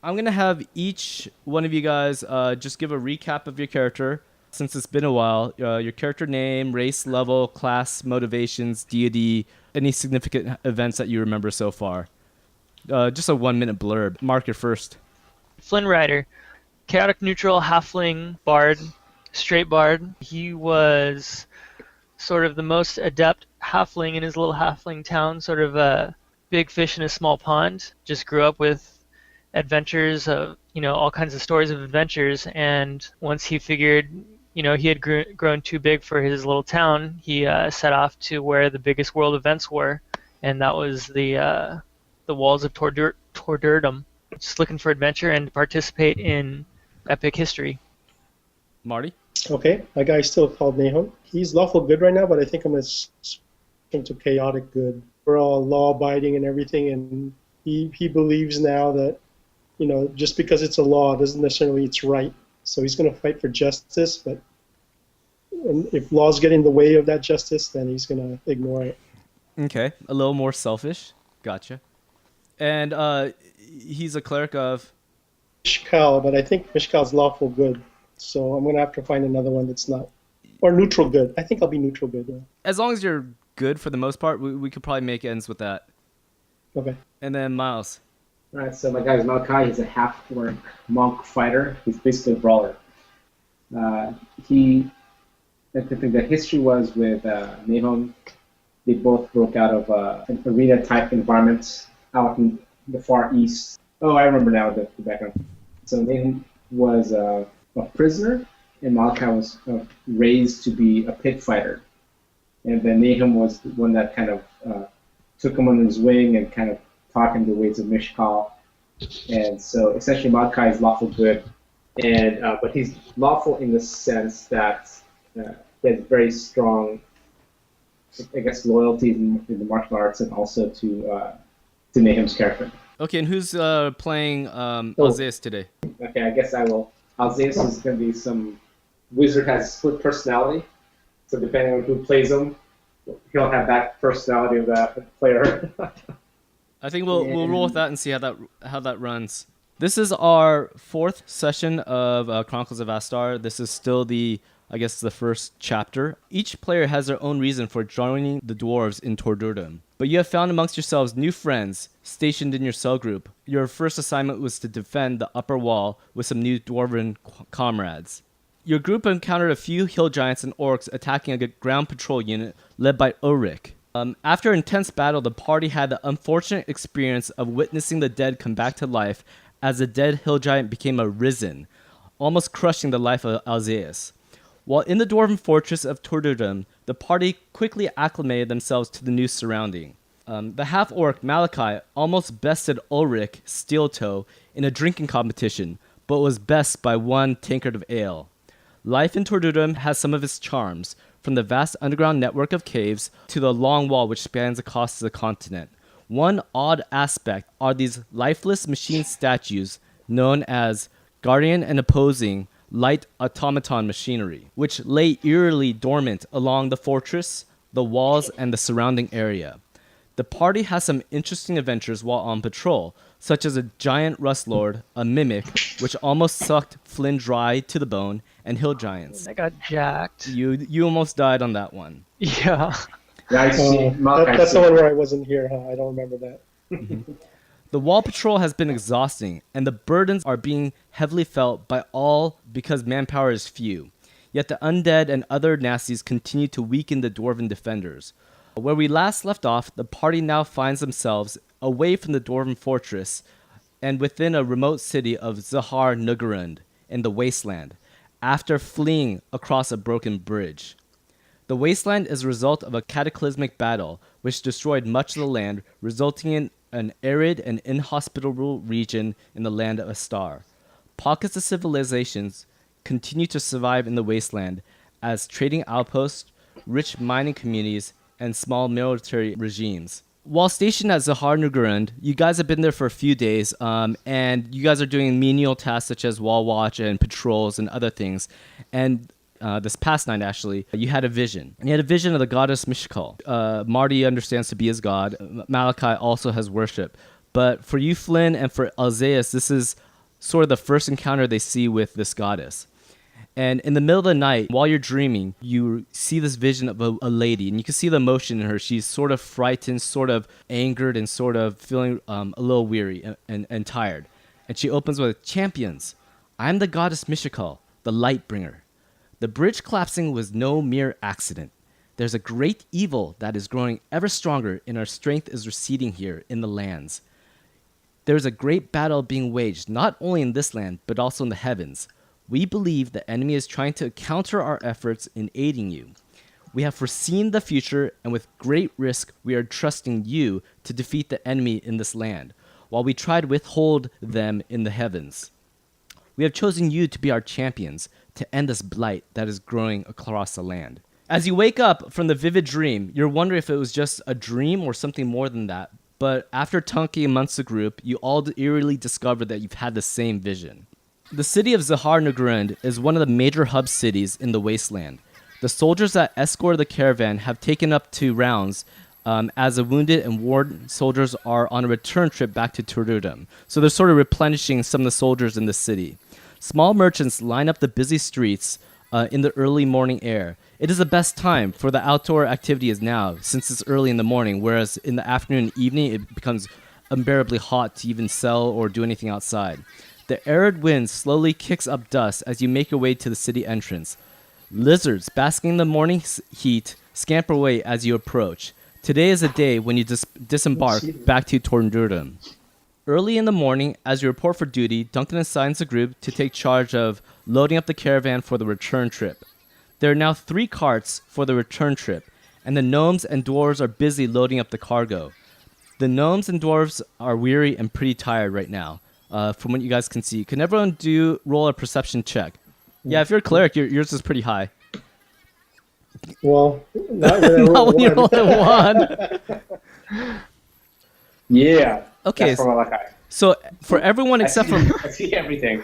I'm going to have each one of you guys just give a recap of your character. Since it's been a while, your character name, race, level, class, motivations, deity, any significant events that you remember so far. Just a 1-minute blurb. Mark, your first. Flynn Rider, chaotic neutral, halfling, bard, straight bard. He was sort of the most adept halfling in his little halfling town, sort of a big fish in a small pond. Just grew up with adventures of, all kinds of stories of adventures. And once he figured, he had grown too big for his little town, he set off to where the biggest world events were, and that was the walls of Tor'Dur-Dum. Just looking for adventure and participate in epic history. Marty? Okay, my guy's still called Nahum. He's lawful good right now, but I think I'm going to switch into chaotic good. We're all law-abiding and everything, and he believes now that, just because it's a law doesn't necessarily mean it's right. So he's going to fight for justice, but if laws get in the way of that justice, then he's going to ignore it. Okay, a little more selfish. Gotcha. And he's a cleric of? Mishkal, but I think Mishkal's lawful good. So I'm going to have to find another one that's not. Or neutral good. I think I'll be neutral good. Yeah. As long as you're good for the most part, we could probably make ends with that. Okay. And then Miles. All right, so my guy is Malachi. He's a half-orc monk fighter. He's basically a brawler. I think the history was with Nahum. They both broke out of an arena-type environment out in the Far East. Oh, I remember now the background. So Nahum was a prisoner, and Malachi was raised to be a pit fighter. And then Nahum was the one that kind of took him under his wing and kind of taught him the ways of Mishkal. And so essentially Malachi is lawful good, and but he's lawful in the sense that he has very strong, I guess, loyalty in the martial arts and also to Nahum's character. Okay, and who's playing Alzaeus today? Okay, I guess I will. Alzaeus is going to be some wizard has split personality, so depending on who plays him, he'll have that personality of that player. I think we'll roll with that and see how that runs. This is our 4th session of Chronicles of Astar. This is still the first chapter. Each player has their own reason for joining the dwarves in Tor'Dur-Dum. But you have found amongst yourselves new friends stationed in your cell group. Your first assignment was to defend the upper wall with some new dwarven comrades. Your group encountered a few hill giants and orcs attacking a ground patrol unit led by Ulrich. After an intense battle, the party had the unfortunate experience of witnessing the dead come back to life as the dead hill giant became a risen, almost crushing the life of Alzaeus. While in the dwarven fortress of Tor'Dur-Dum, the party quickly acclimated themselves to the new surrounding. The half-orc Malachi almost bested Ulrich Steeltoe in a drinking competition, but was best by 1 tankard of ale. Life in Tor'Dur-Dum has some of its charms, from the vast underground network of caves to the long wall which spans across the continent. One odd aspect are these lifeless machine statues known as guardian and opposing light automaton machinery, which lay eerily dormant along the fortress, the walls, and the surrounding area. The party has some interesting adventures while on patrol, such as a giant rust lord, a mimic, which almost sucked Flynn dry to the bone, and hill giants. I got jacked. You almost died on that one. Yeah. That's the one where I wasn't here, huh? I don't remember that. The wall patrol has been exhausting, and the burdens are being heavily felt by all because manpower is few. Yet the undead and other nasties continue to weaken the dwarven defenders. Where we last left off, the party now finds themselves away from the dwarven fortress and within a remote city of Zahar Nugarund in the wasteland, after fleeing across a broken bridge. The wasteland is a result of a cataclysmic battle which destroyed much of the land, resulting in an arid and inhospitable region in the land of Astar. Pockets of civilizations continue to survive in the wasteland as trading outposts, rich mining communities, and small military regimes. While stationed at Zahar Nugarund, you guys have been there for a few days, and you guys are doing menial tasks such as wall watch and patrols and other things. And this past night, actually, you had a vision. And you had a vision of the goddess Mishkal. Marty understands to be his god. Malachi also has worship. But for you, Flynn, and for Alzaeus, this is sort of the first encounter they see with this goddess. And in the middle of the night, while you're dreaming, you see this vision of a lady, and you can see the emotion in her. She's sort of frightened, sort of angered, and sort of feeling a little weary and tired. And she opens with, "Champions, I'm the goddess Mishakal, the light bringer. The bridge collapsing was no mere accident. There's a great evil that is growing ever stronger, and our strength is receding here in the lands. There's a great battle being waged, not only in this land, but also in the heavens. We believe the enemy is trying to counter our efforts in aiding you. We have foreseen the future, and with great risk, we are trusting you to defeat the enemy in this land, while we try to withhold them in the heavens. We have chosen you to be our champions, to end this blight that is growing across the land." As you wake up from the vivid dream, you're wondering if it was just a dream or something more than that. But after talking amongst the group, you all eerily discover that you've had the same vision. The city of Zahar Nagrind is one of the major hub cities in the wasteland. The soldiers that escort the caravan have taken up 2 rounds as the wounded and worn soldiers are on a return trip back to Tor'Dur-Dum. So they're sort of replenishing some of the soldiers in the city. Small merchants line up the busy streets in the early morning air. It is the best time for the outdoor activity is now, since it's early in the morning, whereas in the afternoon and evening it becomes unbearably hot to even sell or do anything outside. The arid wind slowly kicks up dust as you make your way to the city entrance. Lizards, basking in the morning heat, scamper away as you approach. Today is a day when you disembark back to Tor'Dur-Dum. Early in the morning, as you report for duty, Duncan assigns the group to take charge of loading up the caravan for the return trip. There are now 3 carts for the return trip, and the gnomes and dwarves are busy loading up the cargo. The gnomes and dwarves are weary and pretty tired right now. From what you guys can see. Can everyone roll a perception check? Yeah, if you're a cleric, yours is pretty high. Well, not when I Not when you roll roll a 1. Yeah. Okay, That's from Malachi. so for everyone except for I see everything.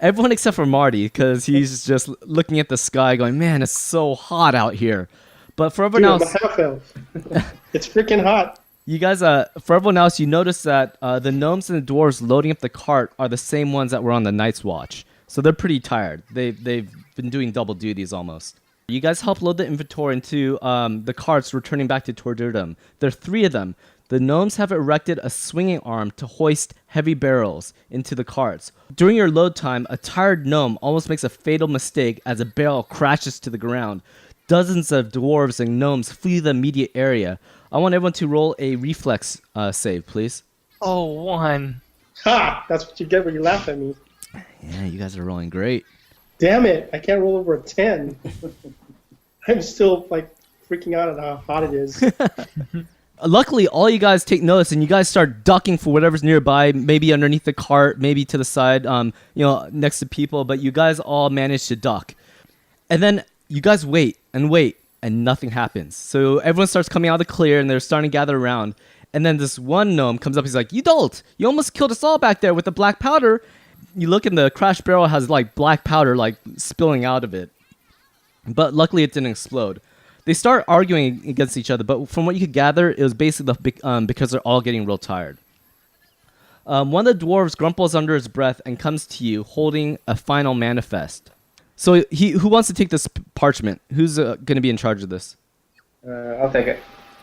everyone except for Marty, because he's just looking at the sky, going, "Man, it's so hot out here." But for everyone Dude, else, I'm a half elf. It's freaking hot. you guys, for everyone else, you notice that the gnomes and the dwarves loading up the cart are the same ones that were on the Night's Watch. So they're pretty tired. They've been doing double duties almost. You guys help load the inventory into the carts returning back to Tor'Dur-Dum. There are 3 of them. The gnomes have erected a swinging arm to hoist heavy barrels into the carts. During your load time, a tired gnome almost makes a fatal mistake as a barrel crashes to the ground. Dozens of dwarves and gnomes flee the immediate area. I want everyone to roll a reflex save, please. Oh, 1. Ha! That's what you get when you laugh at me. Yeah, you guys are rolling great. Damn it! I can't roll over a 10. I'm still like freaking out at how hot it is. Luckily, all you guys take notice, and you guys start ducking for whatever's nearby, maybe underneath the cart, maybe to the side, next to people, but you guys all manage to duck. And then you guys wait, and nothing happens. So everyone starts coming out of the clear, and they're starting to gather around. And then this one gnome comes up, he's like, "You dolt! You almost killed us all back there with the black powder!" You look, and the crash barrel has, like, black powder, like, spilling out of it. But luckily, it didn't explode. They start arguing against each other, but from what you could gather, it was basically because they're all getting real tired. One of the dwarves grumples under his breath and comes to you holding a final manifest. So who wants to take this parchment? Who's going to be in charge of this? I'll take it.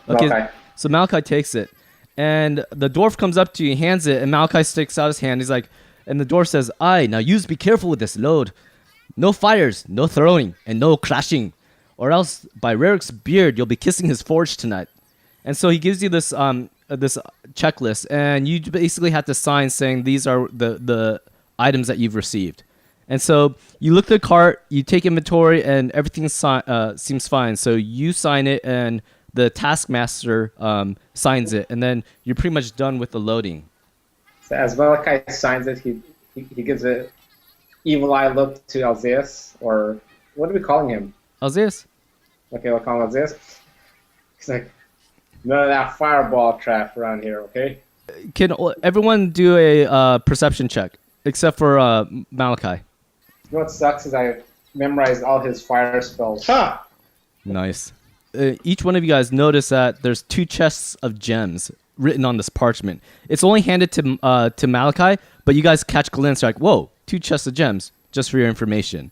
Okay, Malachi. so Malachi takes it. And the dwarf comes up to you, hands it, and Malachi sticks out his hand. He's like, and the dwarf says, "Aye, now yous be careful with this load. No fires, no throwing, and no crashing. Or else, by Rerik's beard, you'll be kissing his forge tonight." And so he gives you this this checklist, and you basically have to sign saying these are the items that you've received. And so you look at the cart, you take inventory, and everything seems fine. So you sign it, and the taskmaster signs it, and then you're pretty much done with the loading. So as Malachi signs it, he gives a evil eye look to Alzaeus, or what are we calling him? Alzaeus? Okay, we'll call him Alzaeus. He's like, "None of that fireball trap around here, okay?" Can everyone do a perception check, except for Malachi? You know what sucks is I memorized all his fire spells. Ha! Nice. Each one of you guys notice that there's 2 chests of gems written on this parchment. It's only handed to Malachi, But you guys catch glimpse, like, whoa, 2 chests of gems, just for your information.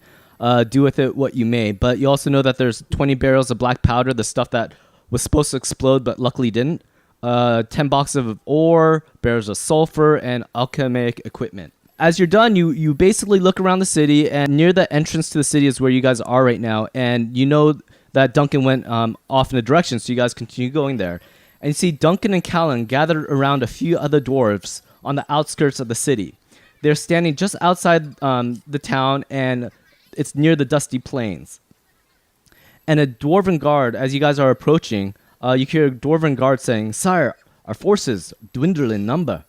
Do with it what you may. But you also know that there's 20 barrels of black powder, the stuff that was supposed to explode but luckily didn't. 10 boxes of ore, barrels of sulfur, and alchemic equipment. As you're done, you basically look around the city, and near the entrance to the city is where you guys are right now. And you know that Duncan went off in a direction, so you guys continue going there. And you see Duncan and Callan gathered around a few other dwarves on the outskirts of the city. They're standing just outside the town, and it's near the dusty plains. And a dwarven guard, as you guys are approaching, you hear a dwarven guard saying, "Sire, our forces dwindle in number.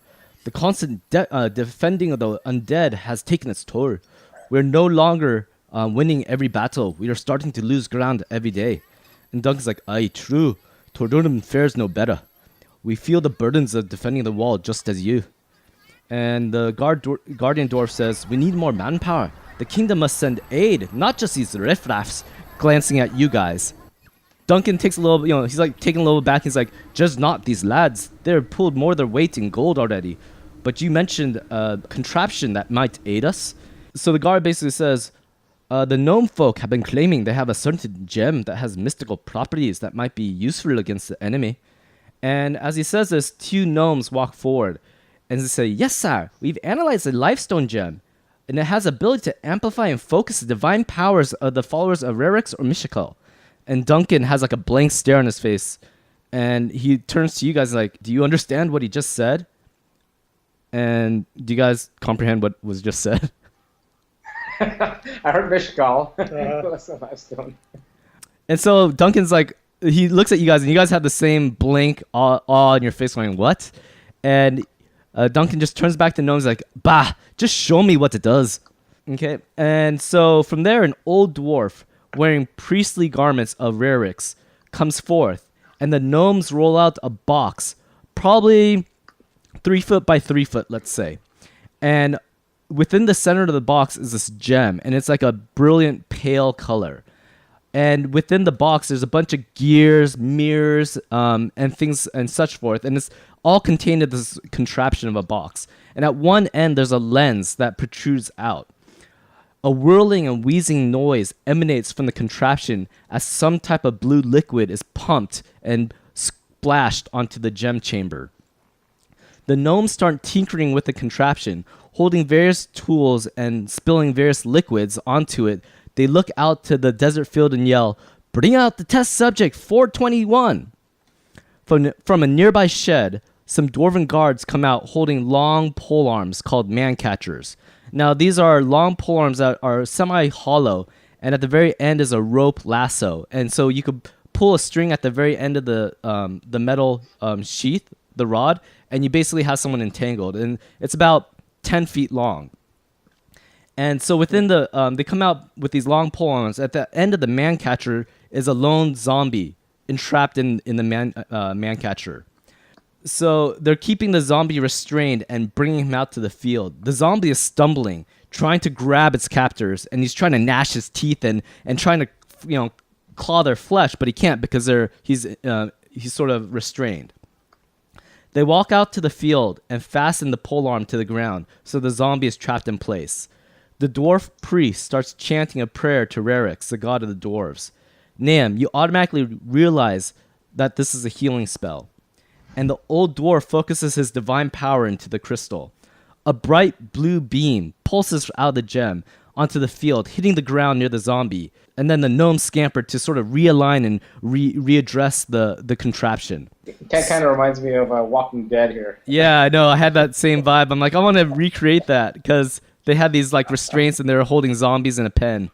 The constant defending of the undead has taken its toll. We're no longer winning every battle. We are starting to lose ground every day." And Duncan's like, "Aye, true. Tor'Dur-Dum fares no better. We feel the burdens of defending the wall just as you." And the guardian dwarf says, "We need more manpower. The kingdom must send aid, not just these riffraffs," glancing at you guys. Duncan takes a little, he's like taking a little back. He's like, "Just not these lads. They're pulled more their weight in gold already. But you mentioned a contraption that might aid us." So the guard basically says, "The gnome folk have been claiming they have a certain gem that has mystical properties that might be useful against the enemy." And as he says this, 2 gnomes walk forward and they say, "Yes, sir. We've analyzed the lifestone gem, and it has ability to amplify and focus the divine powers of the followers of Rerix or Mishikal." And Duncan has like a blank stare on his face, and he turns to you guys like, "Do you understand what he just said?" And do you guys comprehend what was just said? I heard Mishkal. That's a milestone. And so Duncan's like, he looks at you guys, and you guys have the same blank awe on your face going, "What?" And Duncan just turns back to gnomes like, "Bah, just show me what it does." Okay. And so from there, an old dwarf wearing priestly garments of Rerix comes forth, and the gnomes roll out a box, probably 3 foot by 3 foot, let's say. And within the center of the box is this gem, and it's like a brilliant pale color. And within the box, there's a bunch of gears, mirrors, and things and such forth. And it's all contained in this contraption of a box. And at one end, there's a lens that protrudes out. A whirling and wheezing noise emanates from the contraption as some type of blue liquid is pumped and splashed onto the gem chamber. The gnomes start tinkering with the contraption, holding various tools and spilling various liquids onto it. They look out to the desert field and yell, "Bring out the test subject 421." From a nearby shed, some dwarven guards come out holding long pole arms called man catchers. Now, these are long pole arms that are semi-hollow, and at the very end is a rope lasso. And so you could pull a string at the very end of the metal sheath, the rod, and you basically have someone entangled. And it's about 10 feet long. And so within the, they come out with these long pole arms. At the end of the man catcher is a lone zombie entrapped in the man catcher. So they're keeping the zombie restrained and bringing him out to the field. The zombie is stumbling, trying to grab its captors, and he's trying to gnash his teeth and trying to, claw their flesh, but he can't because he's sort of restrained. They walk out to the field and fasten the polearm to the ground, so the zombie is trapped in place. The dwarf priest starts chanting a prayer to Rerix, the god of the dwarves. Nahum, you automatically realize that this is a healing spell. And the old dwarf focuses his divine power into the crystal. A bright blue beam pulses out of the gem onto the field, hitting the ground near the zombie. And then the gnomes scamper to sort of realign and readdress the contraption. That kind of reminds me of Walking Dead here. Yeah, I know. I had that same vibe. I'm like, I want to recreate that because they had these like restraints and they were holding zombies in a pen.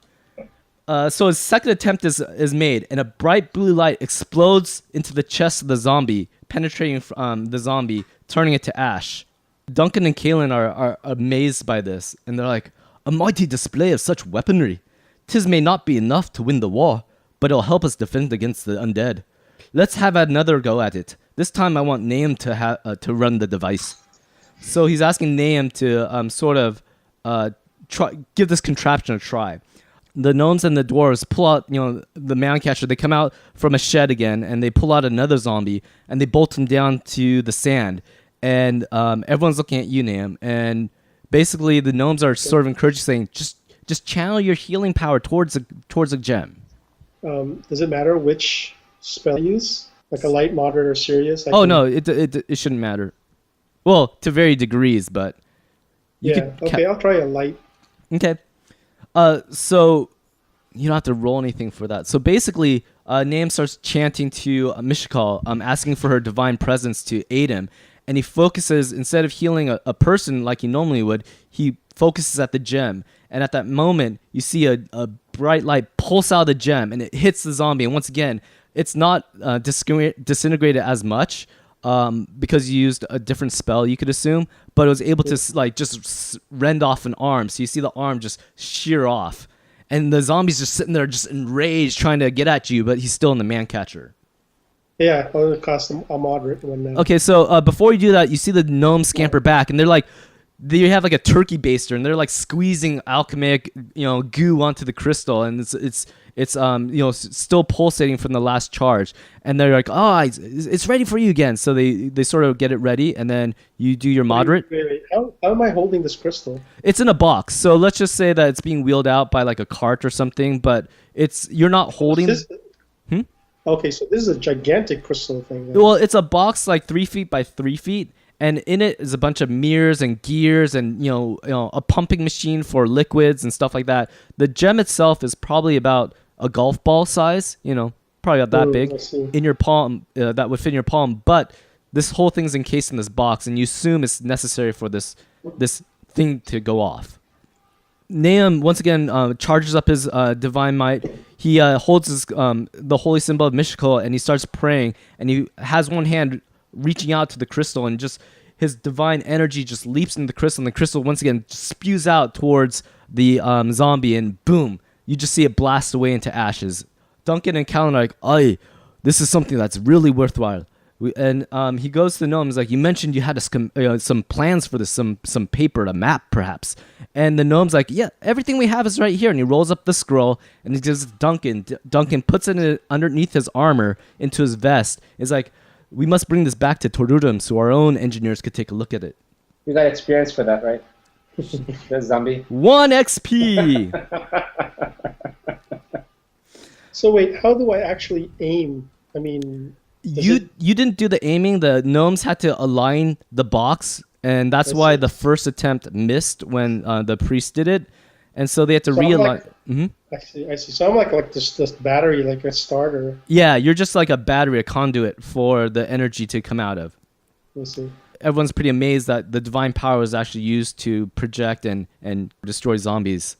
So his second attempt is made, and a bright blue light explodes into the chest of the zombie, penetrating the zombie, turning it to ash. Duncan and Kaelin are amazed by this, and they're like, "A mighty display of such weaponry. 'Tis may not be enough to win the war, but it'll help us defend against the undead. Let's have another go at it. This time I want Nahum to run the device." So he's asking Nahum to sort of give this contraption a try. The gnomes and the dwarves pull out, the man catcher. They come out from a shed again, and they pull out another zombie, and they bolt him down to the sand. And everyone's looking at you, Nahum. And basically the gnomes are sort of encouraging, saying, just channel your healing power towards a gem. Does it matter which spell you use? Like a light, moderate, or serious? No, it shouldn't matter. Well, to varying degrees, but okay, I'll try a light. Okay. So you don't have to roll anything for that. So basically, Naim starts chanting to Mishkal, asking for her divine presence to aid him. And he focuses, instead of healing a person like he normally would, he focuses at the gem. And at that moment, you see a bright light pulse out of the gem, and it hits the zombie. And once again, it's not disintegrated as much because you used a different spell, you could assume. But it was able to like just rend off an arm. So you see the arm just shear off. And the zombie's just sitting there just enraged trying to get at you, but he's still in the man catcher. Yeah, I'll cost a moderate one now. Okay, so before you do that, you see the gnomes scamper back, and they have like a turkey baster, and they're like squeezing alchemic, goo onto the crystal, and it's still pulsating from the last charge, and they're like, it's ready for you again. So they sort of get it ready, and then you do your moderate. Wait. How am I holding this crystal? It's in a box, so let's just say that it's being wheeled out by like a cart or something, but you're not holding. Okay, so this is a gigantic crystal thing. Then. Well, it's a box like 3 feet by 3 feet, and in it is a bunch of mirrors and gears and a pumping machine for liquids and stuff like that. The gem itself is probably about a golf ball size, probably about that big in your palm. That would fit in your palm, but this whole thing's encased in this box, and you assume it's necessary for this thing to go off. Naim once again charges up his divine might. He holds his the holy symbol of Mishkal, and he starts praying. And he has one hand reaching out to the crystal, and just his divine energy just leaps into the crystal. And the crystal once again spews out towards the zombie, and boom, you just see it blast away into ashes. Duncan and Callan are like, "Ay, this is something that's really worthwhile." And he goes to the gnome. He's like, "You mentioned you had some plans for this, some paper, a map, perhaps." And the gnome's like, "Yeah, everything we have is right here." And he rolls up the scroll, and he gives it to Duncan. Duncan puts it underneath his armor into his vest. He's like, "We must bring this back to Tor'Dur-Dum so our own engineers could take a look at it." You got experience for that, right? The zombie. 1 XP. So wait, how do I actually aim? I mean... You didn't do the aiming. The gnomes had to align the box, and that's why the first attempt missed when the priest did it, and so they had to realign. I see. So I'm like this battery, like a starter. Yeah, you're just like a battery, a conduit for the energy to come out of. I see. Everyone's pretty amazed that the divine power was actually used to project and destroy zombies.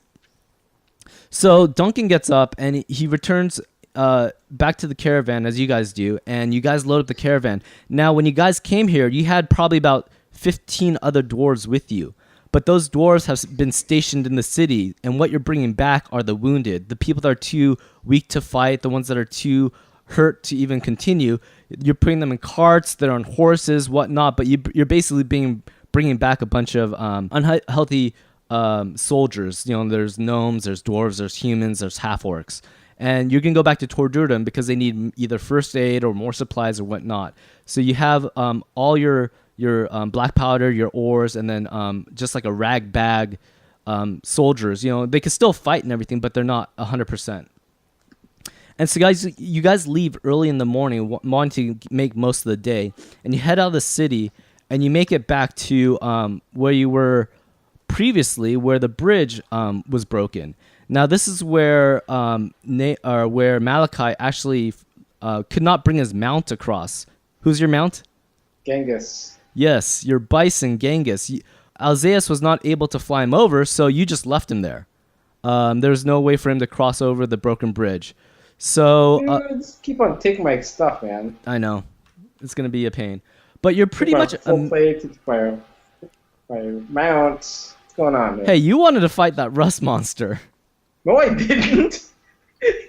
So Duncan gets up and he returns back to the caravan, as you guys do, and you guys load up the caravan. Now, when you guys came here, you had probably about 15 other dwarves with you, but those dwarves have been stationed in the city, and what you're bringing back are the wounded, the people that are too weak to fight, the ones that are too hurt to even continue. You're putting them in carts, they're on horses, whatnot, but you're basically bringing back a bunch of unhealthy soldiers. There's gnomes, there's dwarves, there's humans, there's half-orcs. And you can go back to Tor'Dur-Dum because they need either first aid or more supplies or whatnot. So you have all your black powder, your ores, and then just like a rag bag soldiers. They can still fight and everything, but they're not 100%. And so you guys leave early in the morning, wanting to make most of the day, and you head out of the city, and you make it back to where you were previously, where the bridge was broken. Now, this is where Malachi actually could not bring his mount across. Who's your mount? Genghis. Yes, your bison, Genghis. Alzaeus was not able to fly him over, so you just left him there. There's no way for him to cross over the broken bridge. So just keep on taking my stuff, man. I know. It's going to be a pain. But you're pretty much... full plate, my mount. What's going on, man? Hey, you wanted to fight that rust monster. No, I didn't.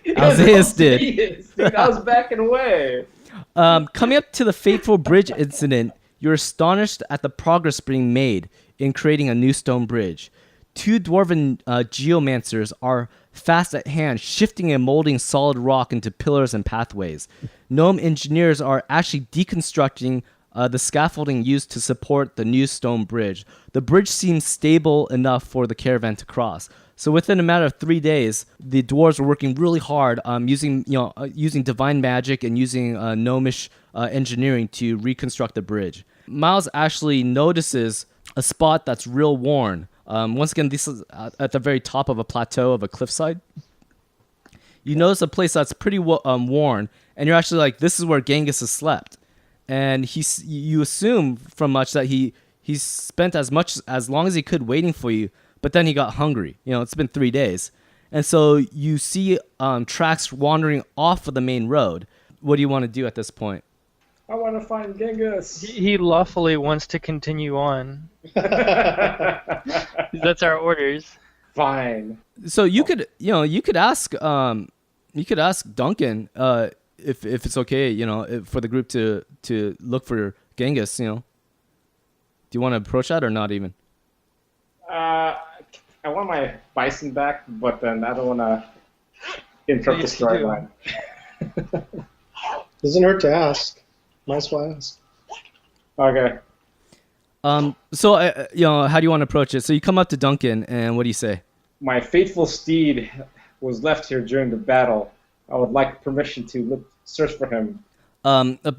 Alzaeus did. Dude, I was backing away. Coming up to the fateful bridge incident, you're astonished at the progress being made in creating a new stone bridge. 2 dwarven geomancers are fast at hand, shifting and molding solid rock into pillars and pathways. Gnome engineers are actually deconstructing the scaffolding used to support the new stone bridge. The bridge seemed stable enough for the caravan to cross. So within a matter of 3 days, the dwarves were working really hard, using divine magic and using gnomish engineering to reconstruct the bridge. Miles actually notices a spot that's real worn. Once again, this is at the very top of a plateau of a cliffside. You notice a place that's pretty worn, and you're actually like, this is where Genghis has slept. And you assume from much that he spent as long as he could waiting for you, but then he got hungry. It's been 3 days. And so you see tracks wandering off of the main road. What do you want to do at this point? I want to find Genghis. He lawfully wants to continue on. That's our orders. Fine. So you could ask Duncan if it's okay, for the group to look for Genghis. Do you want to approach that or not even? I want my bison back, but then I don't want to interrupt the storyline. Doesn't hurt to ask. Might as well ask. Okay. So how do you want to approach it? So you come up to Duncan, and what do you say? My faithful steed was left here during the battle. I would like permission to search for him.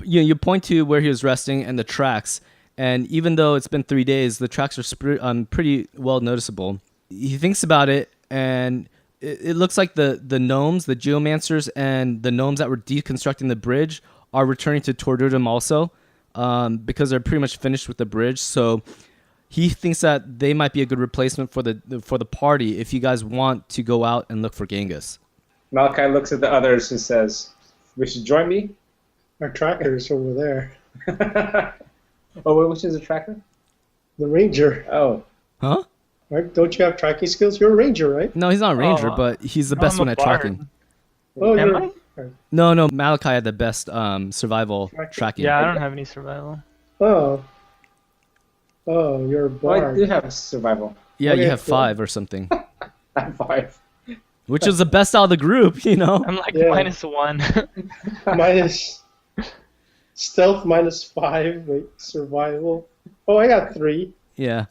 You point to where he was resting and the tracks, and even though it's been 3 days, the tracks are pretty well noticeable. He thinks about it, and it looks like the gnomes, the geomancers, and the gnomes that were deconstructing the bridge are returning to Tor'Dur-Dum also, because they're pretty much finished with the bridge. So he thinks that they might be a good replacement for the party if you guys want to go out and look for Genghis. Malachi looks at the others and says, "We should join me." Our tracker's over there. Oh, wait, which is a tracker? The ranger. Oh. Huh? Right? Don't you have tracking skills? You're a ranger, right? No, he's not a ranger, but he's the best I'm one a at bard. tracking. Oh, Am you're. I? No, Malachi had the best survival tracking. Yeah, I don't have any survival. Oh, you're a Well, I bard. do have survival. Yeah, you Okay, have cool. 5 or something, I'm 5. which is the best out of the group, I'm like Yeah. -1. Minus stealth -5. Wait, survival. Oh, I got 3. Yeah.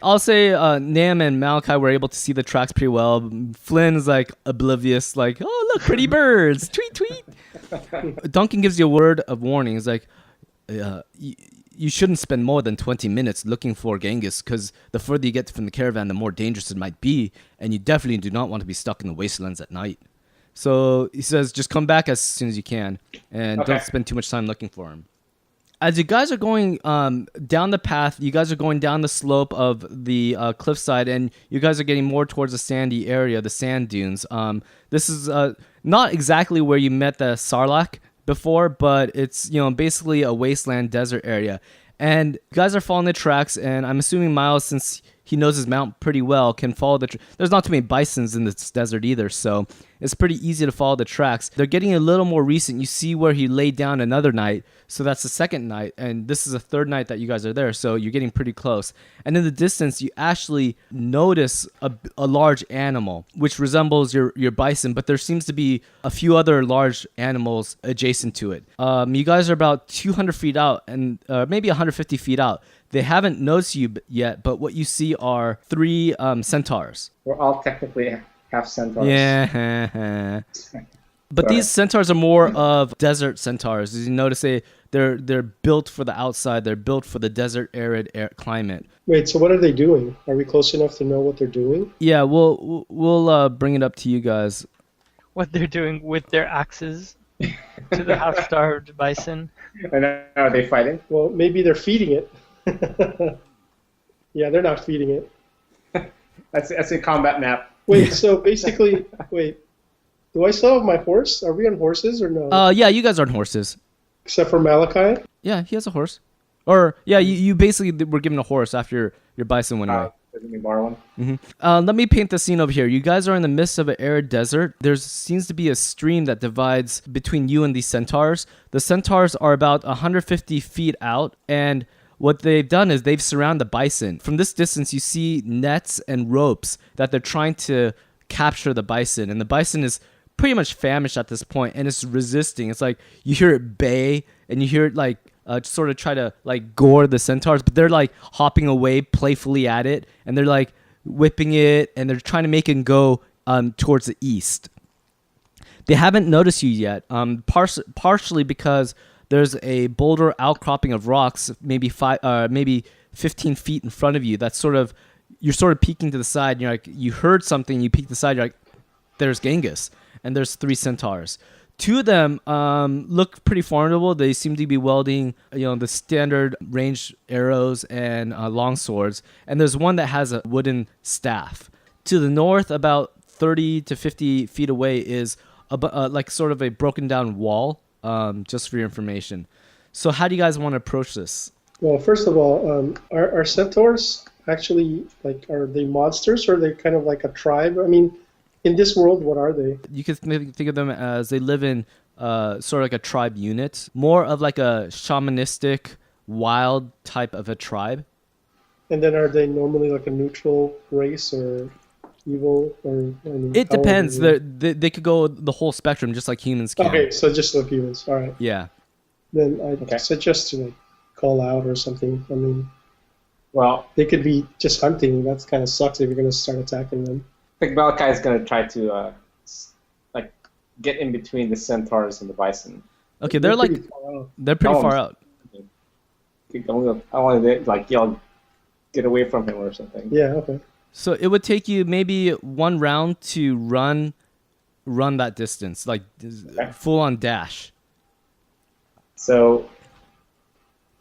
I'll say Nam and Malachi were able to see the tracks pretty well. Flynn is like oblivious, like, oh, look, pretty birds. Tweet, tweet. Duncan gives you a word of warning. He's like, you shouldn't spend more than 20 minutes looking for Genghis, because the further you get from the caravan, the more dangerous it might be, and you definitely do not want to be stuck in the wastelands at night. So he says, just come back as soon as you can, and Okay. don't spend too much time looking for him. As you guys are going down the path, you guys are going down the slope of the cliffside, and you guys are getting more towards the sandy area, the sand dunes. This is not exactly where you met the Sarlacc before, but it's basically a wasteland desert area. And you guys are following the tracks, and I'm assuming Miles, since he knows his mount pretty well, can follow there's not too many bisons in this desert either, so it's pretty easy to follow the tracks. They're getting a little more recent. You see where he laid down another night, so that's the second night, and this is the third night that you guys are there, so you're getting pretty close. And in the distance, you actually notice a large animal, which resembles your bison, but there seems to be a few other large animals adjacent to it. You guys are about 200 feet out, and maybe 150 feet out. They haven't noticed you yet, but what you see are 3 centaurs. We're all technically half centaurs. Yeah. But these centaurs are more of desert centaurs. As you notice, they're built for the outside. They're built for the desert, arid climate. Wait, so what are they doing? Are we close enough to know what they're doing? Yeah, we'll bring it up to you guys. What they're doing with their axes to the half-starved bison. And are they fighting? Well, maybe they're feeding it. Yeah, they're not feeding it. That's a combat map. Wait, so basically, do I still have my horse? Are we on horses or no? Yeah, you guys are on horses. Except for Malachi? Yeah, he has a horse. Or yeah, you basically were given a horse after your bison went away. Let me borrow one. Let me paint the scene over here. You guys are in the midst of an arid desert. There seems to be a stream that divides between you and these centaurs. The centaurs are about 150 feet out, and what they've done is they've surrounded the bison. From this distance, you see nets and ropes that they're trying to capture the bison, and the bison is pretty much famished at this point, and it's resisting. It's like you hear it bay, and you hear it like sort of try to like gore the centaurs, but they're like hopping away playfully at it, and they're like whipping it, and they're trying to make it go towards the east. They haven't noticed you yet, partially because there's a boulder outcropping of rocks, maybe 15 feet in front of you. That's you're sort of peeking to the side, and you're like, you heard something, you peek to the side, you're like, there's Genghis, and there's 3 centaurs. 2 of them look pretty formidable. They seem to be wielding, the standard ranged arrows and long swords, and there's one that has a wooden staff. To the north, about 30 to 50 feet away, is like sort of a broken down wall, just for your information. So how do you guys want to approach this? Well, first of all, are centaurs actually, like, are they monsters, or are they kind of like a tribe? I mean, in this world, what are they? You could maybe think of them as they live in sort of like a tribe unit, more of like a shamanistic, wild type of a tribe. And then are they normally like a neutral race or evil? It depends. They could go the whole spectrum, just like humans can. Okay, so just like humans. All right. Yeah. Then I suggest to like call out or something. I mean, Well, they could be just hunting. That kind of sucks if you're going to start attacking them. I think Malachi is going to try to like get in between the centaurs and the bison. Okay, they're like pretty far out. they're pretty far out. I want to like yell, get away from him or something. Yeah. Okay. So it would take you maybe 1 round to run that distance, like full on dash. So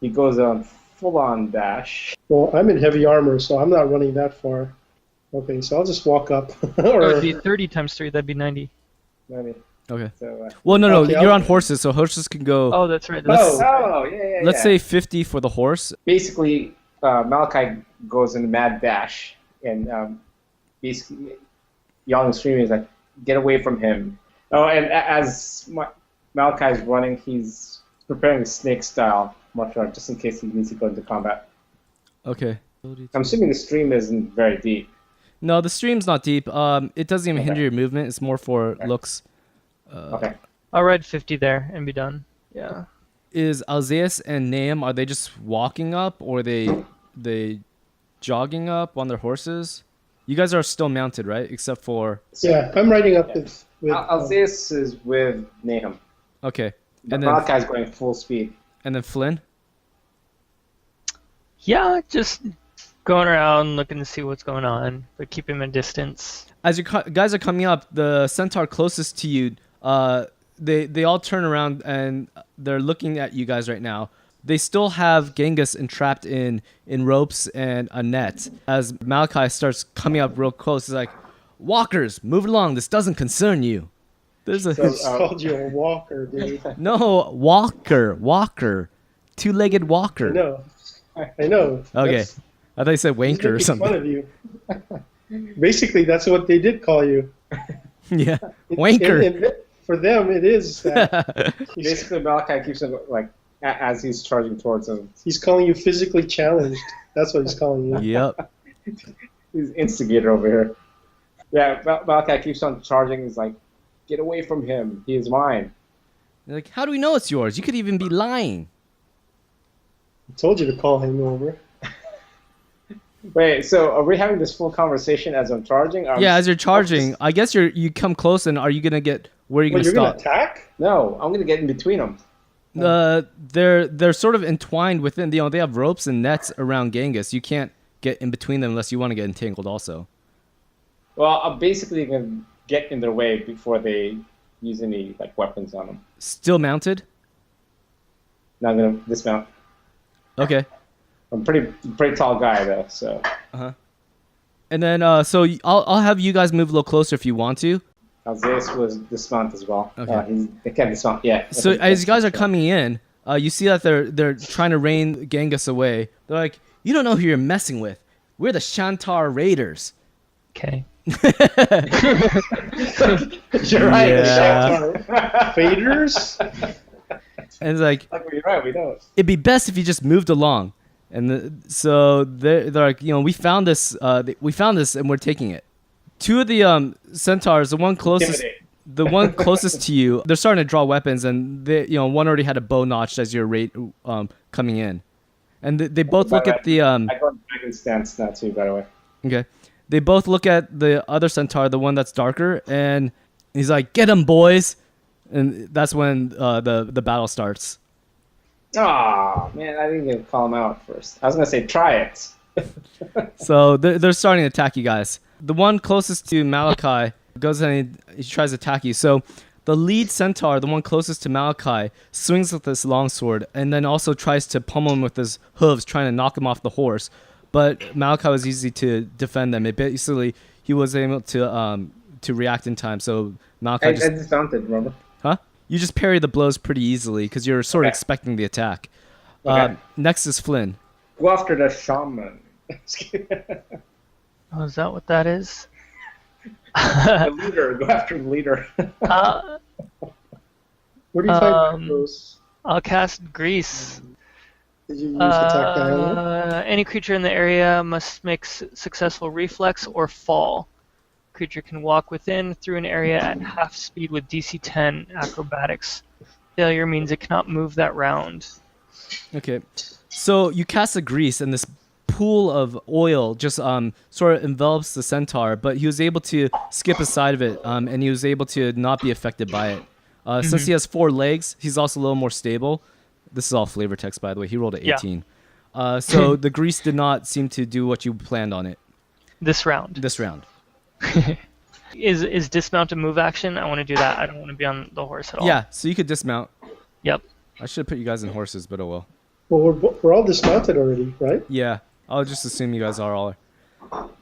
he goes on full on dash. Well, I'm in heavy armor, so I'm not running that far. Okay, so I'll just walk up. That would be 30 times 3. That'd be 90. Okay. So, Well, no, Okay, you're I'll- on horses, so horses can go. Oh, that's right. yeah. Let's say 50 for the horse. Basically, Malachi goes in a mad dash, and basically yelling and screaming is like, get away from him. Oh, and as Malachi's running, he's preparing a snake style martial art just in case he needs to go into combat. Okay. I'm assuming the stream isn't very deep. No, the stream's not deep. It doesn't even hinder your movement. It's more for looks. Okay. I'll ride 50 there and be done. Yeah. Is Alzaeus and Nahum, are they just walking up, or are they jogging up on their horses? You guys are still mounted, right? Except for... Yeah, I'm riding up with Alzaeus is with Nahum. Okay. But And then, Malachi's going full speed. and then Flynn? Yeah, just going around looking to see what's going on, but keep him a distance. As you guys are coming up, the centaur closest to you, they all turn around and they're looking at you guys right now. They still have Genghis entrapped in ropes and a net. As Malachi starts coming up real close, he's like, "Walkers, move along. This doesn't concern you." There's a It's called you a walker, dude. no walker, 2-legged walker. I know. Okay, I thought you said He's wanker or making something. fun of you. Basically, that's what they did call you. Yeah, wanker. And for them, it is that. Basically, Malachi keeps him like as he's charging towards him. He's calling you physically challenged. That's what he's calling you. Yep. He's instigator over here. Yeah, Malachi keeps on charging. He's like, get away from him. He is mine. They're like, how do we know it's yours? You could even be lying. I told you to call him over. Wait, so are we having this full conversation as I'm charging? Yeah, as you're charging, I guess you come close, and are you gonna get where are you Well, gonna you're going to stop? attack? No, I'm gonna get in between them. They're sort of entwined within. They have ropes and nets around Genghis. You can't get in between them unless you want to get entangled. Also, Well, I'm basically gonna get in their way before they use any like weapons on them. still mounted. Now I'm gonna dismount. Okay. I'm pretty tall guy though, so. And then so I'll have you guys move a little closer if you want to. Alzaeus was dismount as well. Okay. They can't dismount. Yeah. So as you guys are coming in, you see that they're trying to rein Genghis away. They're like, you don't know who you're messing with. We're the Shantar Raiders. Okay. You're right. Yeah. Faders? And it's like, You're right. We don't. it'd be best if you just moved along. And so they're like, we found this, and we're taking it. 2 of the centaurs, the one closest, Intimidate. the one closest to you, they're starting to draw weapons, and one already had a bow notched as your rate coming in, and they both look at the I go in dragon stance now too, by the way. Okay, they both look at the other centaur, the one that's darker, and he's like, "Get him, boys!" And that's when the battle starts. Oh man, I didn't even call him out first. I was gonna say try it. So they're starting to attack you guys. The one closest to Malachi goes and he tries to attack you. So the lead centaur, the one closest to Malachi, swings with this longsword and then also tries to pummel him with his hooves, trying to knock him off the horse. But Malachi was easy to defend them. It basically, he was able to react in time. So Malachi I dismounted, remember? Huh? You just parry the blows pretty easily because you're sort of expecting the attack. Okay. Next is Flynn. Go after the shaman. Oh, is that what that is? The leader. Go after the leader. Where do you find those? I'll cast Grease. Did you use attack dialogue? Any creature in the area must make successful reflex or fall. Creature can walk within through an area at half speed with DC 10 acrobatics. Failure means it cannot move that round. Okay. So you cast a Grease and this pool of oil just sort of envelops the centaur, but he was able to skip aside of it, and he was able to not be affected by it. Since he has 4 legs, he's also a little more stable. This is all flavor text, by the way. He rolled an 18. So the Grease did not seem to do what you planned on it. This round. Is dismount a move action? I want to do that. I don't want to be on the horse at all. Yeah, so you could dismount. Yep. I should have put you guys in horses, but oh well. Well, we're all dismounted already, right? Yeah, I'll just assume you guys are all.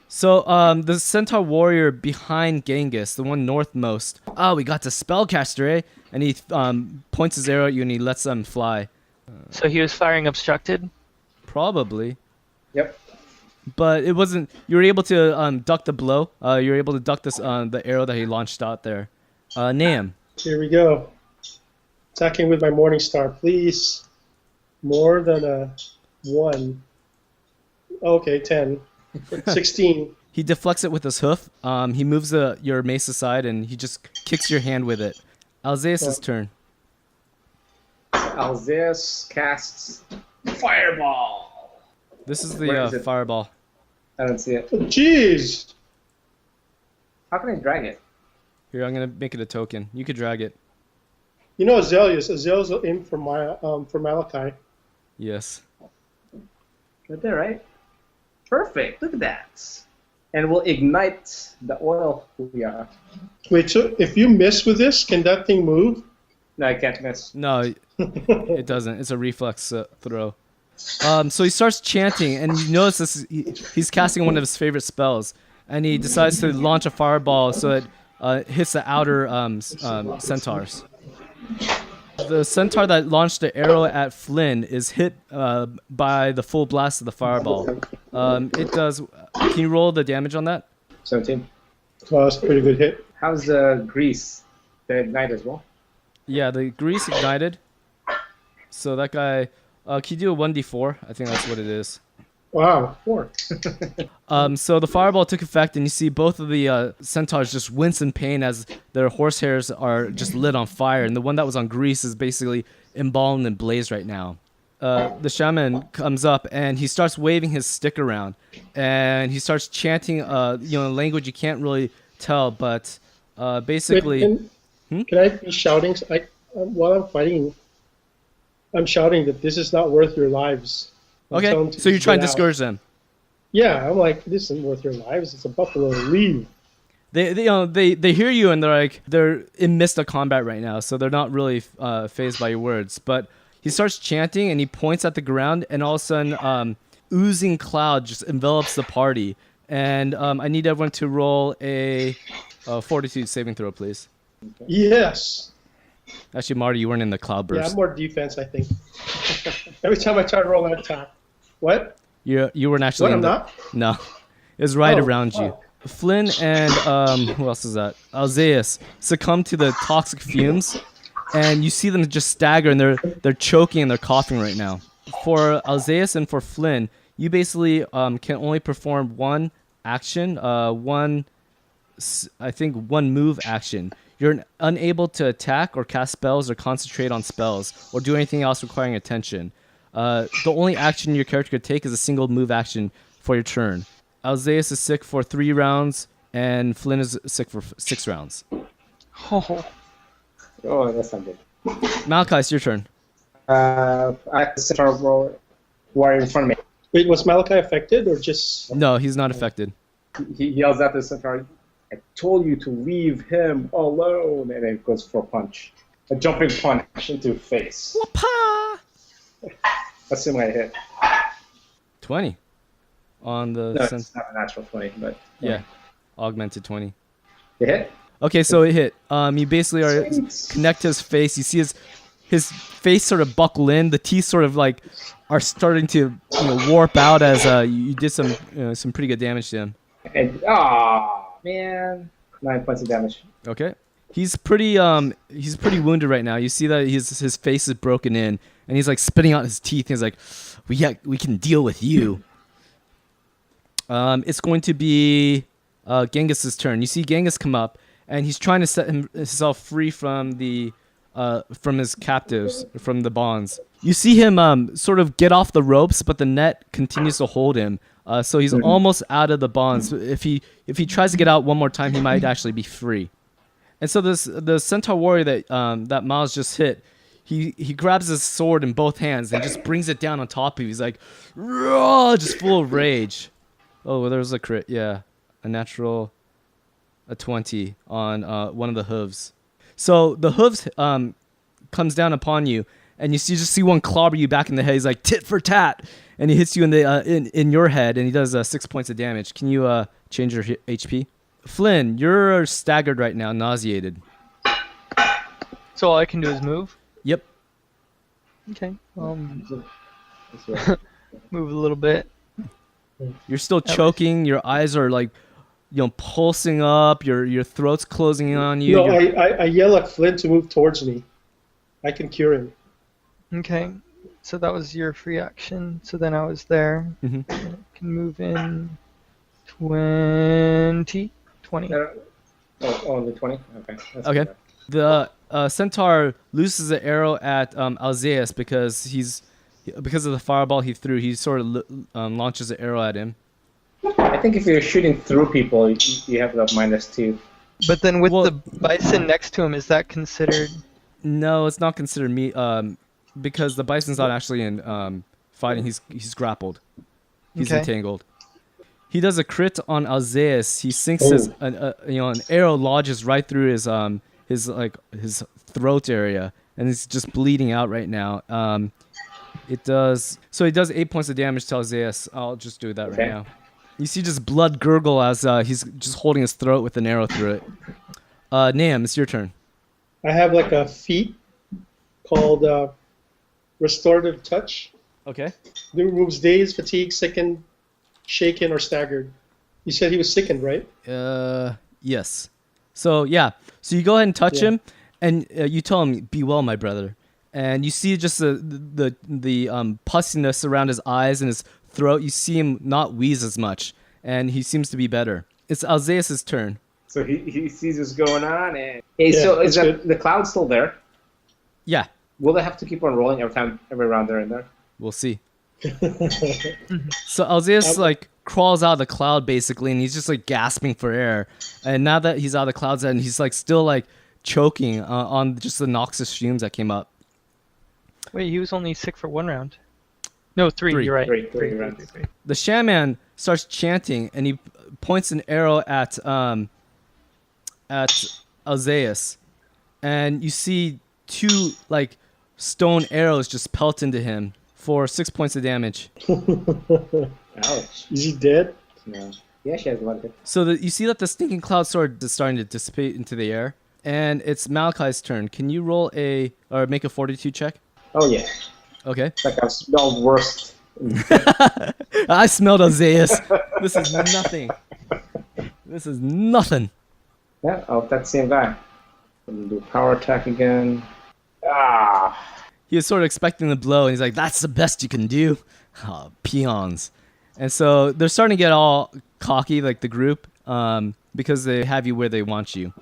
So, the centaur warrior behind Genghis, the one northmost. Oh, we got the spellcaster, eh? And he points his arrow at you and he lets them fly. So he was firing obstructed? Probably. Yep. But it wasn't. You were able to duck the blow. You were able to duck this the arrow that he launched out there. Nam. Here we go. Attacking with my Morning Star, please. More than a 1. Okay, 10. 16. He deflects it with his hoof. He moves your mace aside and he just kicks your hand with it. Alzaeus' turn. Alzaeus casts Fireball. This is Where is the it? fireball. I don't see it. Oh, jeez! How can I drag it? Here, I'm gonna make it a token. You could drag it. You know Azaleus. Azaleus will aim for Malachi. Yes. Right there, right? Perfect. Look at that. And we'll ignite the oil. Yeah. Wait, so if you miss with this, can that thing move? No, I can't miss. No, it doesn't. It's a reflex throw. So he starts chanting, and you notice this. He's casting one of his favorite spells, and he decides to launch a fireball so it hits the outer centaurs. The centaur that launched the arrow at Flynn is hit by the full blast of the fireball. It does. Can you roll the damage on that? 17. Well, that's a pretty good hit. How's Grease? The ignite as well? Yeah, the grease ignited. So that guy. Can you do a 1d4? I think that's what it is. Wow, 4. So the fireball took effect, and you see both of the centaurs just wince in pain as their horsehairs are just lit on fire, and the one that was on grease is basically embalmed and blazed right now. The shaman comes up, and he starts waving his stick around, and he starts chanting, a language you can't really tell, but basically... Wait, can I be shouting? While I'm fighting, I'm shouting that this is not worth your lives. Okay, so you're trying to discourage them. Yeah, I'm like, this isn't worth your lives. It's a buffalo. Leave. They hear you and they're in midst of combat right now, so they're not really fazed by your words. But he starts chanting and he points at the ground, and all of a sudden, oozing cloud just envelops the party. And I need everyone to roll a fortitude saving throw, please. Yes. Actually, Marty, you weren't in the cloud burst. Yeah, I'm more defense, I think. Every time I try to roll that attack. What? You weren't actually. What, I'm not? No, it was right around you. Flynn and who else is that? Alzaeus succumb to the toxic fumes, and you see them just stagger, and they're choking and they're coughing right now. For Alzaeus and for Flynn, you basically can only perform one action, one move action. You're unable to attack or cast spells or concentrate on spells or do anything else requiring attention. The only action your character could take is a single move action for your turn. Alzaeus is sick for 3 rounds, and Flynn is sick for 6 rounds. Oh, Oh, that's not good. Malachi, it's your turn. I have the centaur warrior in front of me. Wait, was Malachi affected or just? No, he's not affected. He yells at the centaur, "I told you to leave him alone," and then it goes for a punch. A jumping punch into face. Wapa! Assuming I hit. 20 on the No, it's not a natural 20, but yeah, augmented 20. You hit? Okay, so it hit. You basically are connect to his face. You see his face sort of buckle in. The teeth sort of like are starting to warp out as you did some pretty good damage to him. And man, 9 points of damage. Okay, he's pretty wounded right now. You see that his face is broken in, and he's like spitting out his teeth. He's like, we can deal with you. It's going to be Genghis's turn. You see Genghis come up, and he's trying to set himself free from his captives, from the bonds. You see him sort of get off the ropes, but the net continues to hold him. So he's almost out of the bonds. If he tries to get out one more time, he might actually be free. And so the centaur warrior that Miles just hit, he grabs his sword in both hands and just brings it down on top of him. He's like, "Roar!" Just full of rage. Oh, well, there's a crit. Yeah, a 20 on one of the hooves. So the hooves comes down upon you, and you just see one clobber you back in the head. He's like, tit for tat, and he hits you in your head, and he does 6 points of damage. Can you change your HP? Flynn, you're staggered right now, nauseated. so all I can do is move. Yep. Okay. Move a little bit. You're still choking. Your eyes are like, pulsing up. Your throat's closing in on you. No, I yell at Flint to move towards me. I can cure him. Okay. So that was your free action. So then I was there. Mhm. I can move in 20. Only 20? Okay. That's Okay. good. The centaur loses an arrow at Alzaeus because of the fireball he threw. He sort of launches an arrow at him. I think if you're shooting through people, you have the -2. But then with the bison next to him, is that considered? No, it's not considered me because the bison's not actually in fighting. He's grappled. He's Okay. entangled. He does a crit on Alzaeus. He sinks an arrow lodges right through his throat area, and he's just bleeding out right now. He does 8 points of damage to Alzaeus. I'll just do that right now. You see just blood gurgle as he's just holding his throat with an arrow through it. Nam, it's your turn. I have like a feat called Restorative Touch. Okay. It removes dazed, fatigued, sickened, shaken, or staggered. You said he was sickened, right? Yes. So you go ahead and touch him, and you tell him, "Be well, my brother." And you see just the pussiness around his eyes and his throat. You see him not wheeze as much, and he seems to be better. It's Alzaeus' turn. So he sees what's going on, and so is the cloud still there? Yeah, Will they have to keep on rolling every round they're in there? we'll see. So Alzaeus crawls out of the cloud basically, and he's just like gasping for air. And now that he's out of the clouds, and he's like still like choking on just the noxious fumes that came up. Wait, he was only sick for 1 round. No, 3. 3. You're right. Three rounds. The shaman starts chanting, and he points an arrow at Alzaeus, and you see 2 stone arrows just pelt into him for 6 points of damage. Ouch. Is he dead? No. Yeah, she has a lot of it. So you see that the stinking cloud sword is starting to dissipate into the air, and it's Malachi's turn. Can you make a fortitude check? Oh, yeah. Okay. It's like I've smelled worse. I smelled Alzaeus. This is nothing. This is nothing. Yeah, that same guy. And do power attack again. He was sort of expecting the blow, and he's like, "That's the best you can do." Oh, peons. And so they're starting to get all cocky, like the group, because they have you where they want you.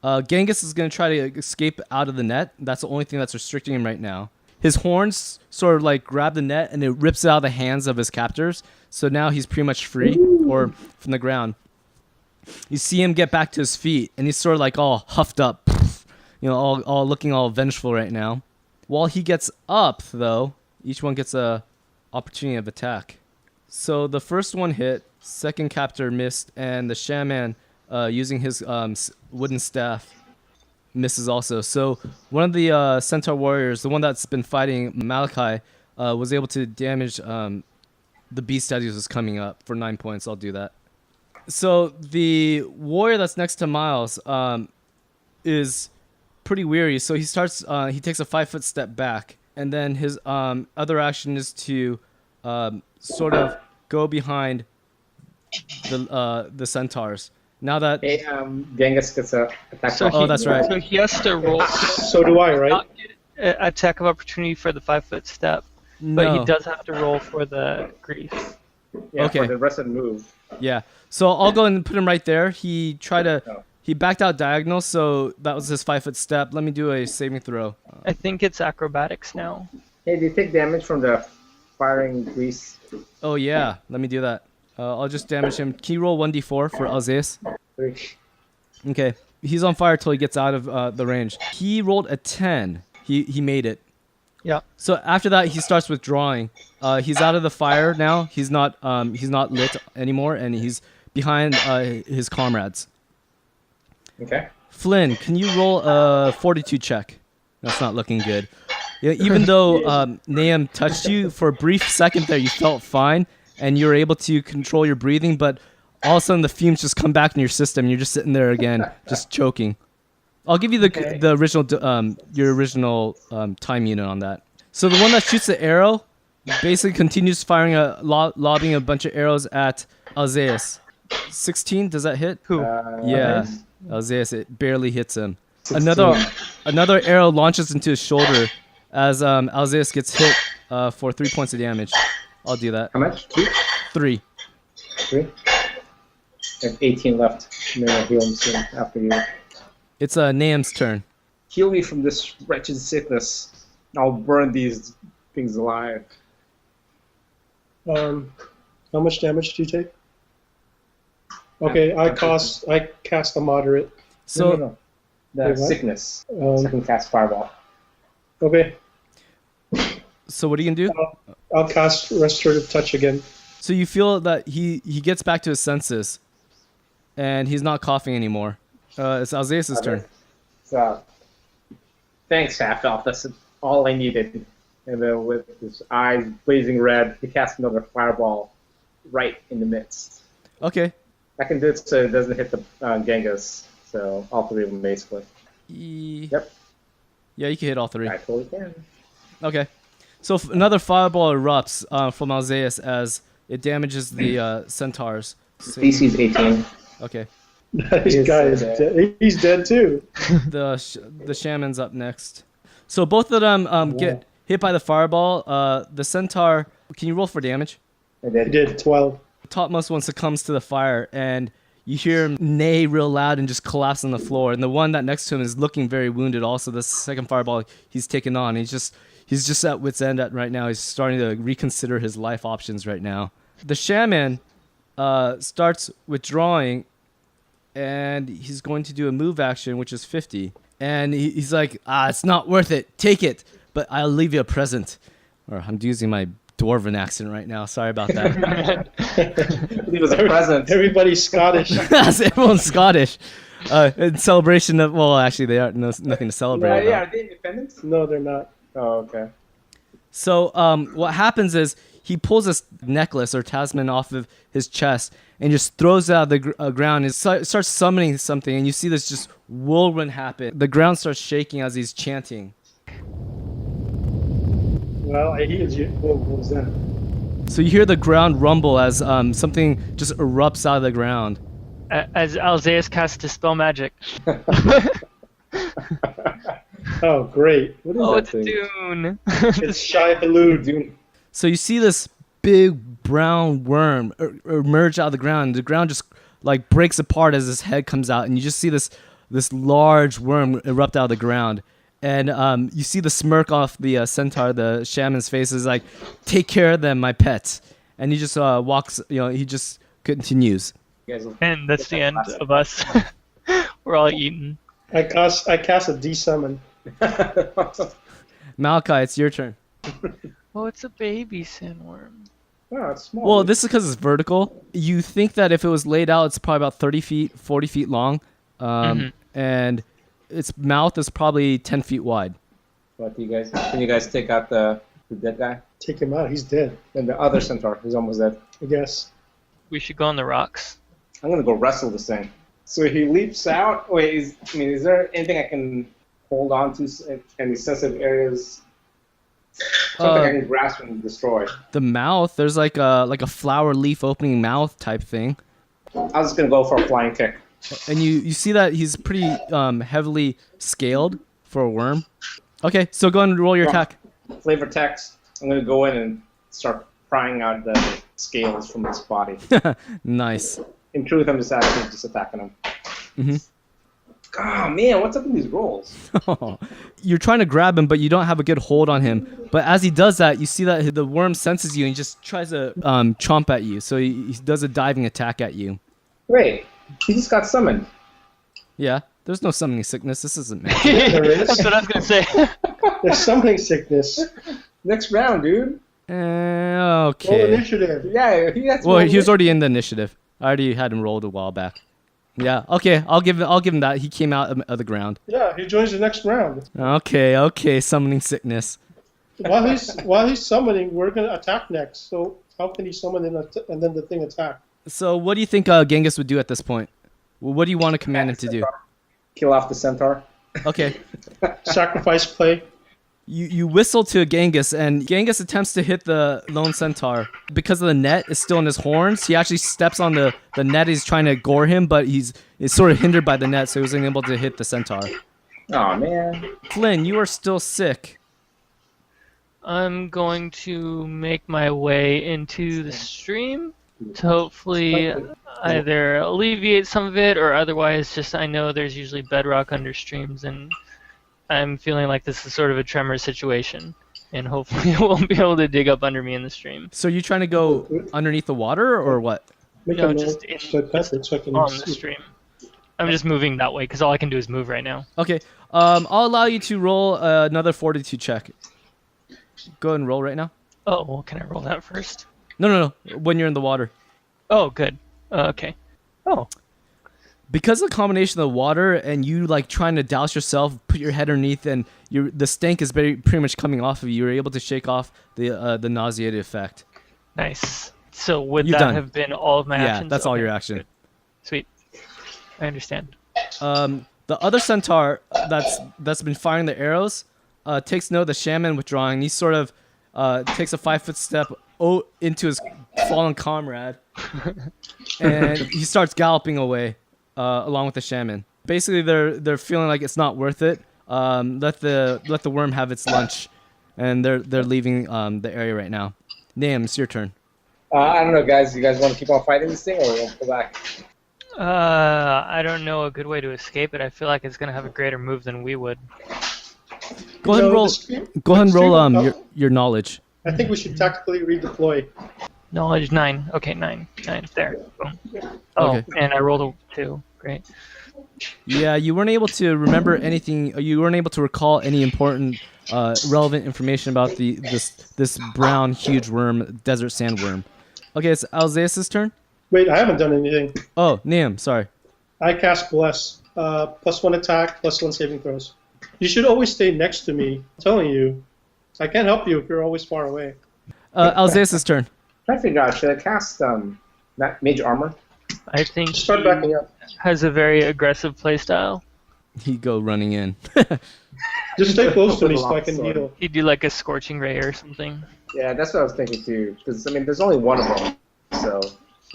Genghis is going to try to escape out of the net. That's the only thing that's restricting him right now. His horns sort of like grab the net and it rips it out of the hands of his captors. So now he's pretty much free or from the ground. You see him get back to his feet and he's sort of like all huffed up, all looking all vengeful right now. While he gets up, though, each one gets a opportunity of attack. So the first one hit, second captor missed, and the shaman using his wooden staff misses also. So one of the centaur warriors, the one that's been fighting Malachi, was able to damage the beast as he was coming up for 9 points. I'll do that. So the warrior that's next to Miles is pretty weary. So he takes a 5-foot step back, and then his other action is to sort of go behind the centaurs. Now that Genghis gets a attack. So that's right. So he has to roll. So do I, right? Not get an attack of opportunity for the 5-foot step, but No. he does have to roll for the grease. Yeah, Okay. for the rest of the move. Yeah. So I'll go and put him right there. He backed out diagonal, so that was his 5-foot step. Let me do a saving throw. I think it's acrobatics now. Hey, do you take damage from the firing grease? Oh yeah, let me do that. I'll just damage him. Can you roll 1d4 for Alzaeus? 3. Okay. He's on fire till he gets out of the range. He rolled a 10. He made it. Yeah. So after that, he starts withdrawing. He's out of the fire now. He's not lit anymore, and he's behind his comrades. Okay. Flynn, can you roll a fortitude check? That's not looking good. Yeah, even though Nahum touched you for a brief second there, you felt fine, and you were able to control your breathing, but all of a sudden the fumes just come back in your system, and you're just sitting there again, just choking. I'll give you the original your original time unit on that. So the one that shoots the arrow basically continues firing lobbing a bunch of arrows at Alzaeus. 16, does that hit? Who? Yeah, Alzaeus, it barely hits him. 16. Another arrow launches into his shoulder as Alzaeus gets hit for 3 points of damage. I'll do that. How much? 2? 3. 3? I have 18 left. Maybe I'll heal him soon after you. It's Nahum's turn. Heal me from this wretched sickness. I'll burn these things alive. How much damage do you take? Okay, I cast a moderate. So No. The Wait, what? sickness. Second cast fireball. Okay, so what are you gonna do? I'll cast restorative touch again. So you feel that he gets back to his senses, and he's not coughing anymore. It's Alzaeus' turn. So, thanks, Half Elf. That's all I needed. And then with his eyes blazing red, he casts another fireball right in the midst. Okay. I can do it so it doesn't hit the Genghis. So all three of them basically. Yep. Yeah, you can hit all 3. I totally can. Okay. So another fireball erupts from Alzaeus as it damages the centaurs. So- Species 18. okay. This guy is dead. He's dead too. The shaman's up next. So both of them get hit by the fireball. The centaur, can you roll for damage? I He did. did 12. The topmost one succumbs to the fire, and you hear him neigh real loud and just collapse on the floor. And the one that next to him is looking very wounded. Also, the second fireball he's taken on. He's just at wit's end right now. He's starting to reconsider his life options right now. The shaman starts withdrawing, and he's going to do a move action, which is 50. And he's like, it's not worth it. Take it, but I'll leave you a present. Or I'm using my dwarven accent right now. Sorry about that. It was a present. Everybody's Scottish. Everyone's Scottish. In celebration of, well, actually, they are nothing to celebrate Yeah, about. are they independent? No, they're not. Oh, okay. So what happens is he pulls this necklace or talisman off of his chest and just throws it out of the ground and starts summoning something, and you see this just whirlwind happen. The ground starts shaking as he's chanting. Well, I healed you. What was that? So you hear the ground rumble as something just erupts out of the ground. As Alzaeus casts Dispel Magic. Oh, great. What is Oh, that it's thing? Dune. It's Shai Halud. So you see this big brown worm emerge out of the ground. The ground just like breaks apart as his head comes out, and you just see this this large worm erupt out of the ground. And you see the smirk off the centaur, the shaman's face is like, take care of them, my pets. And he just walks, he just continues. And that's the end of us. We're all eaten. I cast a desummon. Malachi, it's your turn. Oh, it's a baby sandworm. Oh, it's small. Well, this is because it's vertical. You think that if it was laid out, it's probably about 30 feet, 40 feet long. And its mouth is probably 10 feet wide. What do you guys? Can you guys take out the dead guy? Take him out. He's dead. And the other centaur, he's almost dead. I guess. We should go on the rocks. I'm gonna go wrestle this thing. So he leaps out. Wait, is there anything I can hold on to? Any sensitive areas? Something I can grasp and destroy. The mouth, there's like a flower leaf opening mouth type thing. I was just gonna go for a flying kick. And you see that he's pretty heavily scaled for a worm. Okay, so go ahead and roll your attack. Flavor text. I'm gonna go in and start prying out the scales from his body. Nice. In truth, I'm just actually just attacking him. Mm-hmm. Oh man, what's up with these rolls? You're trying to grab him, but you don't have a good hold on him. But as he does that, you see that the worm senses you and he just tries to chomp at you. So he does a diving attack at you. Wait, he just got summoned. Yeah, there's no summoning sickness. This isn't magic. There is. That's what I was gonna say. There's summoning sickness. Next round, dude. Roll Okay. initiative. Yeah, that's Well, he was already in the initiative. I already had him rolled a while back. Yeah. Okay. I'll give him that. He came out of the ground. Yeah, he joins the next round. Okay. Summoning sickness. While he's summoning, we're gonna attack next. So how can he summon and then the thing attack? So what do you think Genghis would do at this point? Well, what do you want to command him to do? Kill off the centaur. Okay. Sacrifice play. You whistle to Genghis, and Genghis attempts to hit the lone centaur. Because of the net is still in his horns, he actually steps on the net. He's trying to gore him, but is sort of hindered by the net, so he wasn't able to hit the centaur. Oh man. Flynn, you are still sick. I'm going to make my way into the stream to hopefully either alleviate some of it or otherwise just I know there's usually bedrock under streams and I'm feeling like this is sort of a tremor situation and hopefully it won't be able to dig up under me in the stream. So you trying to go underneath the water or what? Make No, a roll just so I can on the stream. I'm just moving that way because all I can do is move right now. Okay. I'll allow you to roll another fortitude check. Go ahead and roll right now. Oh, well, can I roll that first? No. When you're in the water. Oh, good. Okay. Oh. Because of the combination of the water and you like trying to douse yourself, put your head underneath, and the stank is pretty much coming off of you. You're able to shake off the nauseated effect. Nice. So would You're that done. have been all of my actions? Yeah, that's all Okay, your action. good. Sweet. I understand. The other centaur that's been firing the arrows takes note of the shaman withdrawing. He sort of takes a 5-foot step into his fallen comrade, and he starts galloping away along with the shaman. Basically, they're feeling like it's not worth it. Let the worm have its lunch, and they're leaving the area right now. Nam, it's your turn. I don't know, guys. You guys want to keep on fighting this thing, or we'll pull back? I don't know a good way to escape it. I feel like it's gonna have a greater move than we would. Go ahead and roll. Go ahead and roll your knowledge. I think we should tactically redeploy. Knowledge 9. Okay, 9. 9 there. Boom. Oh, Okay. and I rolled a 2. Great. Yeah, you weren't able to remember anything. You weren't able to recall any important, relevant information about this brown, huge worm, desert sandworm. Okay, it's Alzaeus' turn. Wait, I haven't done anything. Oh, Niam, sorry. I cast Bless. +1 attack, +1 saving throws. You should always stay next to me. I'm telling you. I can't help you if you're always far away. Alzaeus' turn. Trying to figure out, should I cast that mage armor? I think Start he backing up. has a very aggressive playstyle. He'd go running in. Just stay close to me so I can Sword. heal. He'd do like a scorching ray or something. Yeah, that's what I was thinking too. Because I mean, there's only one of them, so.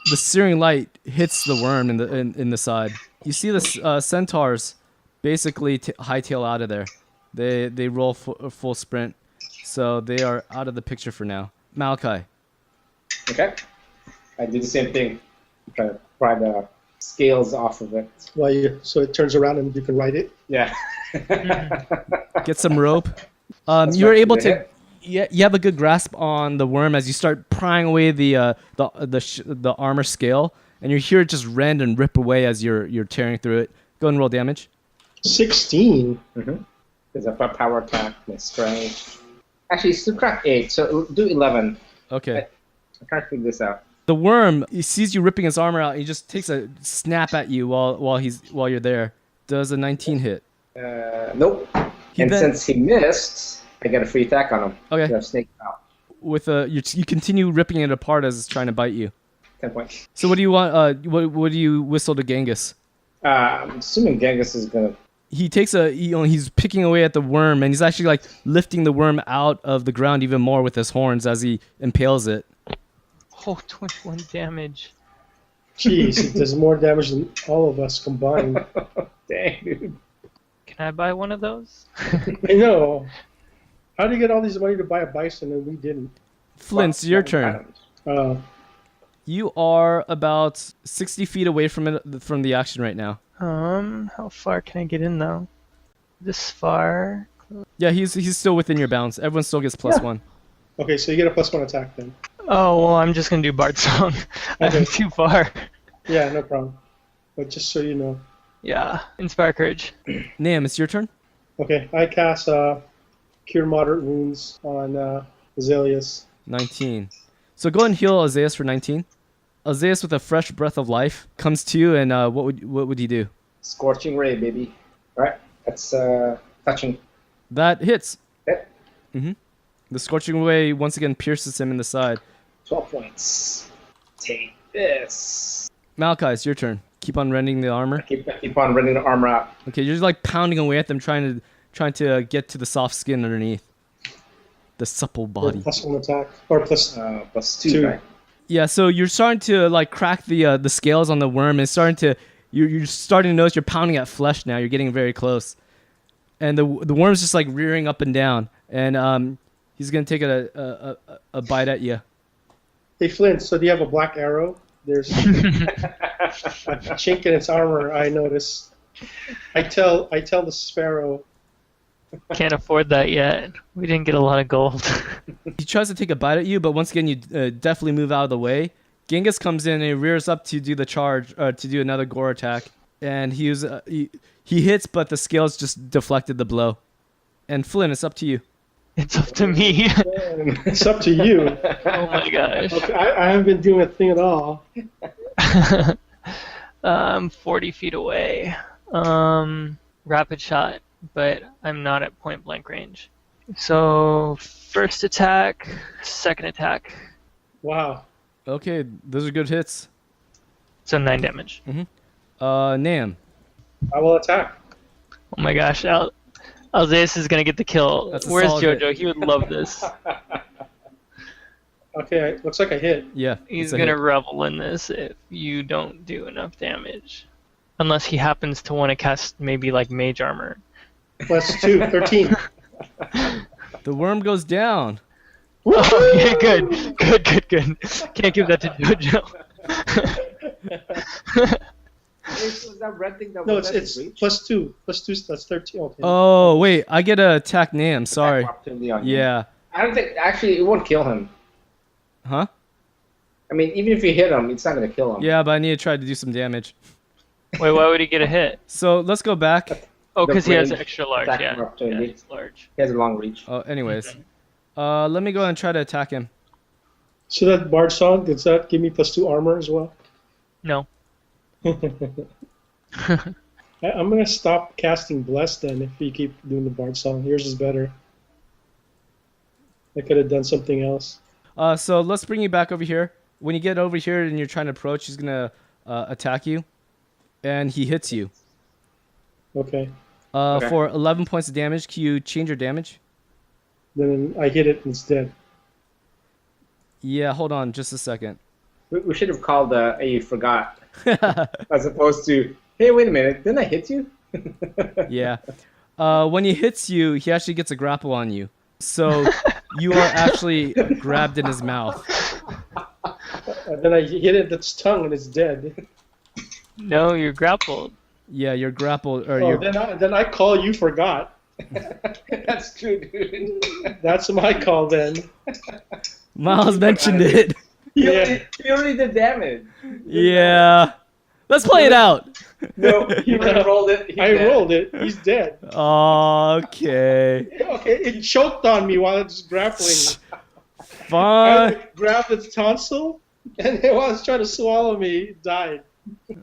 The searing light hits the worm in the side. You see the centaurs basically hightail out of there. They roll full sprint, so they are out of the picture for now. Malachi. Okay. I do the same thing. Try to pry the scales off of it. So it turns around and you can ride it. Yeah. Get some rope. You were able to. Yeah, you have a good grasp on the worm as you start prying away the armor scale, and you hear it just rend and rip away as you're tearing through it. Go and roll damage. 16. There's a power attack, my strength. Actually, subtract 8, so do 11. Okay. I'm trying to figure this out. The worm, he sees you ripping his armor out, and he just takes a snap at you while you're there. Does a 19 hit? Nope. Since he missed, I get a free attack on him. Okay. So snake out. With you continue ripping it apart as it's trying to bite you. 10 points. So what do you want? What do you whistle to Genghis? I'm assuming Genghis is gonna. He takes he's picking away at the worm, and he's actually like lifting the worm out of the ground even more with his horns as he impales it. Oh, 21 damage. Jeez, it does more damage than all of us combined. Dang, dude. Can I buy one of those? I know. How do you get all this money to buy a bison and we didn't? Flint, it's your turn. You are about 60 feet away from the action right now. How far can I get in though? This far? Yeah, he's still within your bounds. Everyone still gets +1. Okay, so you get a +1 attack then. Oh, well, I'm just gonna do Bard Song. Okay. I'm too far. Yeah, no problem. But just so you know. Yeah, Inspire Courage. Nam, it's your turn. Okay, I cast Cure Moderate Wounds on Alzaeus. 19. So go and heal Alzaeus for 19. Alzaeus, with a fresh breath of life, comes to you, and what would he do? Scorching Ray, baby. Alright, that's touching. That hits. Hit. The Scorching Ray once again pierces him in the side. 12 points. Take this. Malachi, it's your turn. Keep on rending the armor. Keep on rending the armor out. Okay, you're just like pounding away at them, trying to get to the soft skin underneath. The supple body. +1 attack. Or +2, right? Yeah, so you're starting to like crack the scales on the worm, and you're starting to notice you're pounding at flesh now. You're getting very close, and the worm's just like rearing up and down, and he's gonna take a bite at you. Hey Flint, so do you have a black arrow? There's a chink in its armor, I noticed. I tell the sparrow. Can't afford that yet. We didn't get a lot of gold. He tries to take a bite at you, but once again, you definitely move out of the way. Genghis comes in and he rears up to do the charge, to do another gore attack, and he hits, but the scales just deflected the blow. And Flynn, it's up to you. It's up to me. It's up to you. Oh my gosh. Okay, I haven't been doing a thing at all. I'm 40 feet away. Rapid shot, but I'm not at point blank range. So first attack, second attack. Wow. Okay, those are good hits. So 9 damage. Nam. I will attack. Oh my gosh, Alzaeus is gonna get the kill. That's a Where's solid Jojo? He would love this. Okay, looks like I hit. Yeah. He's it's a gonna hit. revel in this if you don't do enough damage. Unless he happens to want to cast maybe like mage armor. +2, 13. The worm goes down. Oh, yeah, good. Can't give that to Jojo. Was that red thing that No, was it's reach? +2. +2, that's 13. Okay. Oh wait, I get to attack Nam. Sorry. Attack opportunity on you. Yeah. I don't think actually it won't kill him. Huh? I mean, even if you hit him, it's not gonna kill him. Yeah, but I need to try to do some damage. Wait, why would he get a hit? So let's go back. Oh, because he has range extra large. attack Yeah, opportunity. he's large. He has a long reach. Oh, anyways. Let me go and try to attack him. So that Bard Song, does that give me +2 armor as well? No. I'm going to stop casting Bless then if you keep doing the Bard Song. Yours is better. I could have done something else. So let's bring you back over here. When you get over here and you're trying to approach, he's gonna attack you, and he hits you. Okay. Okay. For 11 points of damage. Can you change your damage? Then I hit it and it's dead. Yeah, hold on just a second. We should have called hey, you forgot. As opposed to, hey, wait a minute, didn't I hit you? Yeah. When he hits you, he actually gets a grapple on you. So you are actually grabbed in his mouth. And then I hit it its tongue and it's dead. No, you're grappled. Yeah, you're grappled or Oh, you're. then I call you forgot. That's true, dude. That's my call then. Miles mentioned it. He already did damage. Yeah. Let's play it out. No, he already rolled it. He's I dead. rolled it. He's dead. Okay. Okay, it choked on me while it was grappling. Fine. I grabbed its tonsil, and while it was trying to swallow me, it died.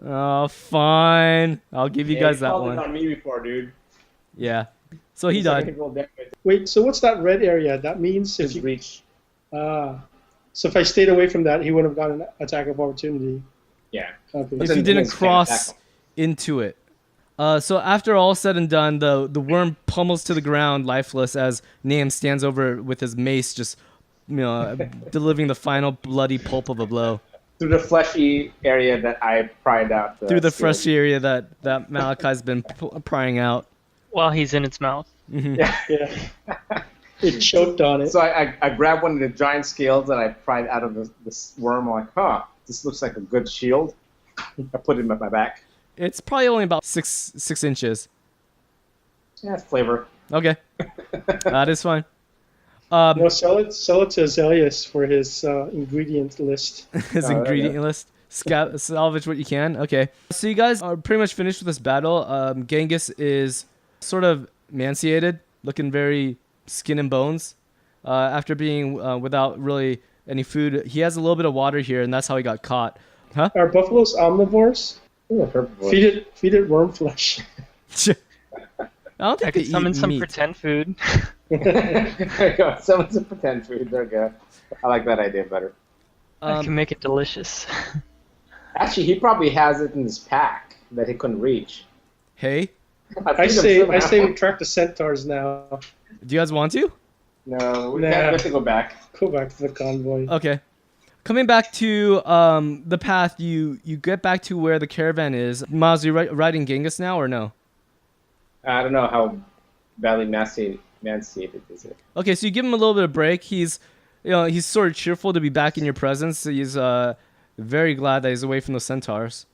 Oh, fine. I'll give you guys he that called one. it on me before, dude. Yeah. So he He's died. rolled damage. Wait, so what's that red area? That means if His you reach. so if I stayed away from that, he wouldn't have gotten an attack of opportunity. Yeah. Okay. If then you didn't he can't cross attack into it. So after all said and done, the worm pummels to the ground, lifeless, as Nahum stands over it with his mace, just delivering the final bloody pulp of a blow Through the fleshy area that I pried out. through the steel. fresh area that Malachi's been prying out. While he's in its mouth. Yeah. Yeah. It choked on it. So I grabbed one of the giant scales and I pried out of this worm. I'm like, this looks like a good shield. I put it in my back. It's probably only about six inches. Yeah, it's flavor. Okay, that is fine. No, sell it to Alzaeus for his ingredient list. His ingredient list. Salvage what you can. Okay. So you guys are pretty much finished with this battle. Genghis is sort of emaciated, looking very skin and bones. After being without really any food, he has a little bit of water here, and that's how he got caught. Huh? Are buffaloes omnivores? Ooh, purple. Feed it worm flesh. I don't think I could they summon eat some meat. pretend food. There you go. Someone's a pretend food. There you go. I like that idea better. I can make it delicious. Actually, he probably has it in his pack that he couldn't reach. Hey, I say we track the centaurs now. do you guys want to? No, we Nah. have to go back. Go back to the convoy. Okay. Coming back to the path, you get back to where the caravan is. Miles, you riding Genghis now or no? I don't know how badly emaciated is it. Okay, so you give him a little bit of break. He's sort of cheerful to be back in your presence. He's very glad that he's away from the centaurs.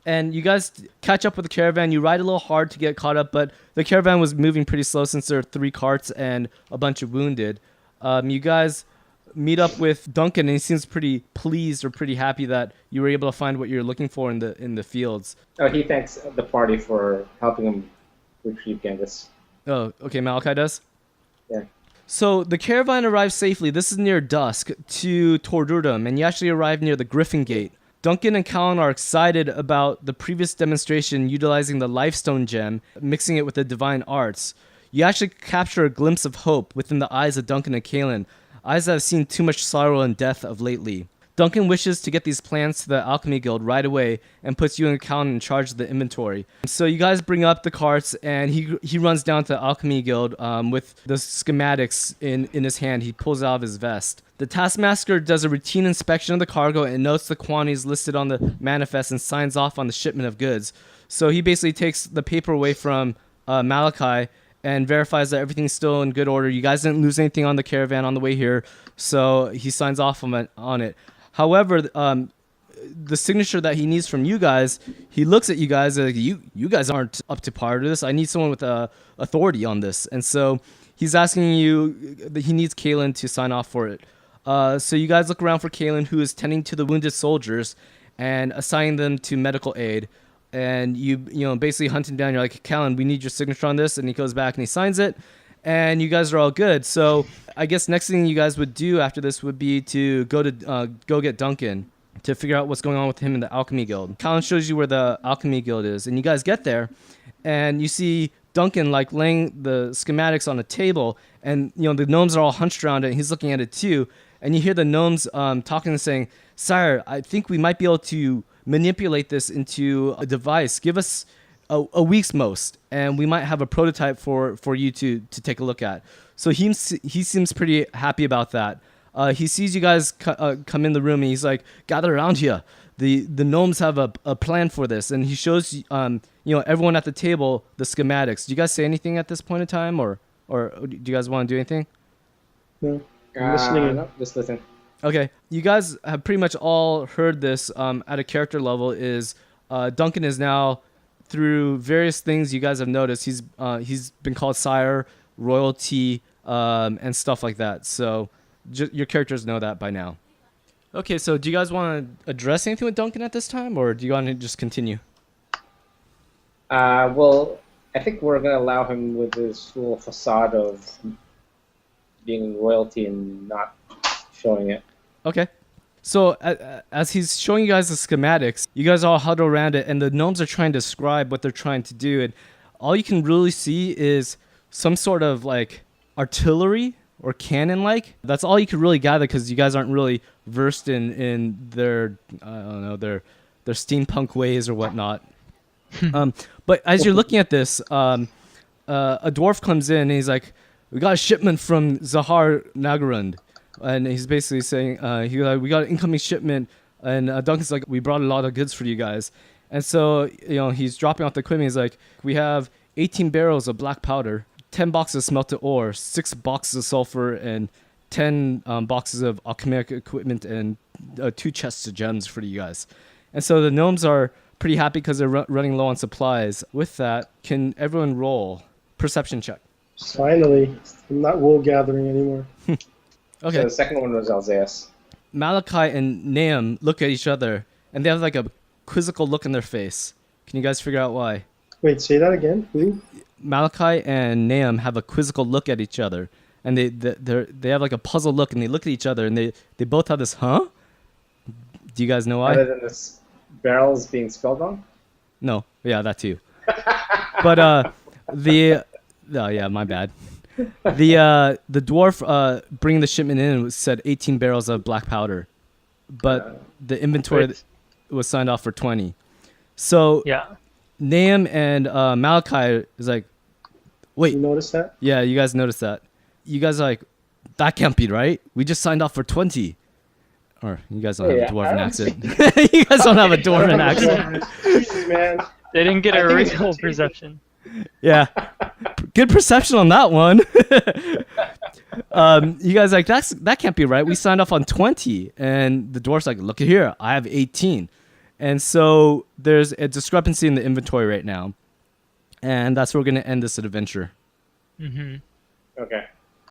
And you guys catch up with the caravan. You ride a little hard to get caught up, but the caravan was moving pretty slow since there are 3 carts and a bunch of wounded. You guys meet up with Duncan, and he seems pretty pleased or pretty happy that you were able to find what you're looking for in the fields. Oh, he thanks the party for helping him retrieve Genghis. Oh, okay, Malachi does? Yeah. So the caravan arrives safely. This is near dusk to Tor'Dur-Dum, and you actually arrive near the Griffin Gate. Duncan and Callan are excited about the previous demonstration utilizing the Lifestone gem, mixing it with the divine arts. You actually capture a glimpse of hope within the eyes of Duncan and Callan, eyes that have seen too much sorrow and death of lately. Duncan wishes to get these plans to the Alchemy Guild right away and puts you and Callan in charge of the inventory. So you guys bring up the carts, and he runs down to the Alchemy Guild with the schematics in his hand. He pulls it out of his vest. The Taskmaster does a routine inspection of the cargo and notes the quantities listed on the manifest and signs off on the shipment of goods. So he basically takes the paper away from Malachi and verifies that everything's still in good order. You guys didn't lose anything on the caravan on the way here, so he signs off on it. However, the signature that he needs from you guys, he looks at you guys like, you guys aren't up to par to this. I need someone with authority on this. And so he's asking you, he needs Kalen to sign off for it. So you guys look around for Kalen, who is tending to the wounded soldiers and assigning them to medical aid. And you basically hunt him down. You're like, Kalen, we need your signature on this. And he goes back and he signs it. And you guys are all good. So I guess next thing you guys would do after this would be to go get Duncan to figure out what's going on with him in the Alchemy Guild. Colin shows you where the Alchemy Guild is, and you guys get there, and you see Duncan like laying the schematics on a table, and the gnomes are all hunched around it. And he's looking at it too, and you hear the gnomes talking and saying, "Sire, I think we might be able to manipulate this into a device. Give us a week's most, and we might have a prototype for you to take a look at." So he seems pretty happy about that. He sees you guys come in the room, and he's like, "Gather around here. The gnomes have a plan for this," and he shows everyone at the table the schematics. Do you guys say anything at this point in time, or do you guys want to do anything? No, I'm listening. No, just listen. Okay, you guys have pretty much all heard this at a character level. Is Duncan is now, through various things you guys have noticed, he's been called sire, royalty, and stuff like that. So your characters know that by now. Okay, so do you guys want to address anything with Duncan at this time, or do you want to just continue? Well, I think we're going to allow him with his full facade of being royalty and not showing it. Okay. So as he's showing you guys the schematics, you guys all huddle around it, and the gnomes are trying to describe what they're trying to do, and all you can really see is some sort of like artillery or cannon-like. That's all you could really gather because you guys aren't really versed in their, I don't know, their steampunk ways or whatnot. But as you're looking at this, a dwarf comes in and he's like, "We got a shipment from Zahar Nagarund." And he's basically saying, "We got an incoming shipment." And Duncan's like, "We brought a lot of goods for you guys." And so, he's dropping off the equipment. He's like, "We have 18 barrels of black powder, 10 boxes of smelted ore, 6 boxes of sulfur, and 10 boxes of alchemic equipment, and 2 chests of gems for you guys." And so the gnomes are pretty happy because they're running low on supplies. With that, can everyone roll perception check? Finally, I'm not wool gathering anymore. Okay. So the second one was Alzaeus. Malachi and Nahum look at each other, and they have like a quizzical look in their face. Can you guys figure out why? Wait, say that again, please. Malachi and Nahum have a quizzical look at each other, and they have like a puzzled look, and they look at each other, and they both have this, huh? Do you guys know why? Other than this barrels being spelled wrong? No. Yeah, that too. But oh yeah, my bad. The dwarf bringing the shipment in said 18 barrels of black powder, but the inventory was signed off for 20. So Yeah. Nahum and Malachi is like, wait. You notice that? Yeah, you guys noticed that. You guys are like, that can't be right. We just signed off for 20. Or you guys don't have a dwarven accent. You guys don't have a dwarven accent. Jeez, man. They didn't get I a think it's real perception. Yeah. Good perception on that one. You guys like, that can't be right. We signed off on 20. And the dwarf's like, look at here. I have 18. And so there's a discrepancy in the inventory right now. And that's where we're going to end this adventure. Mm-hmm. Okay.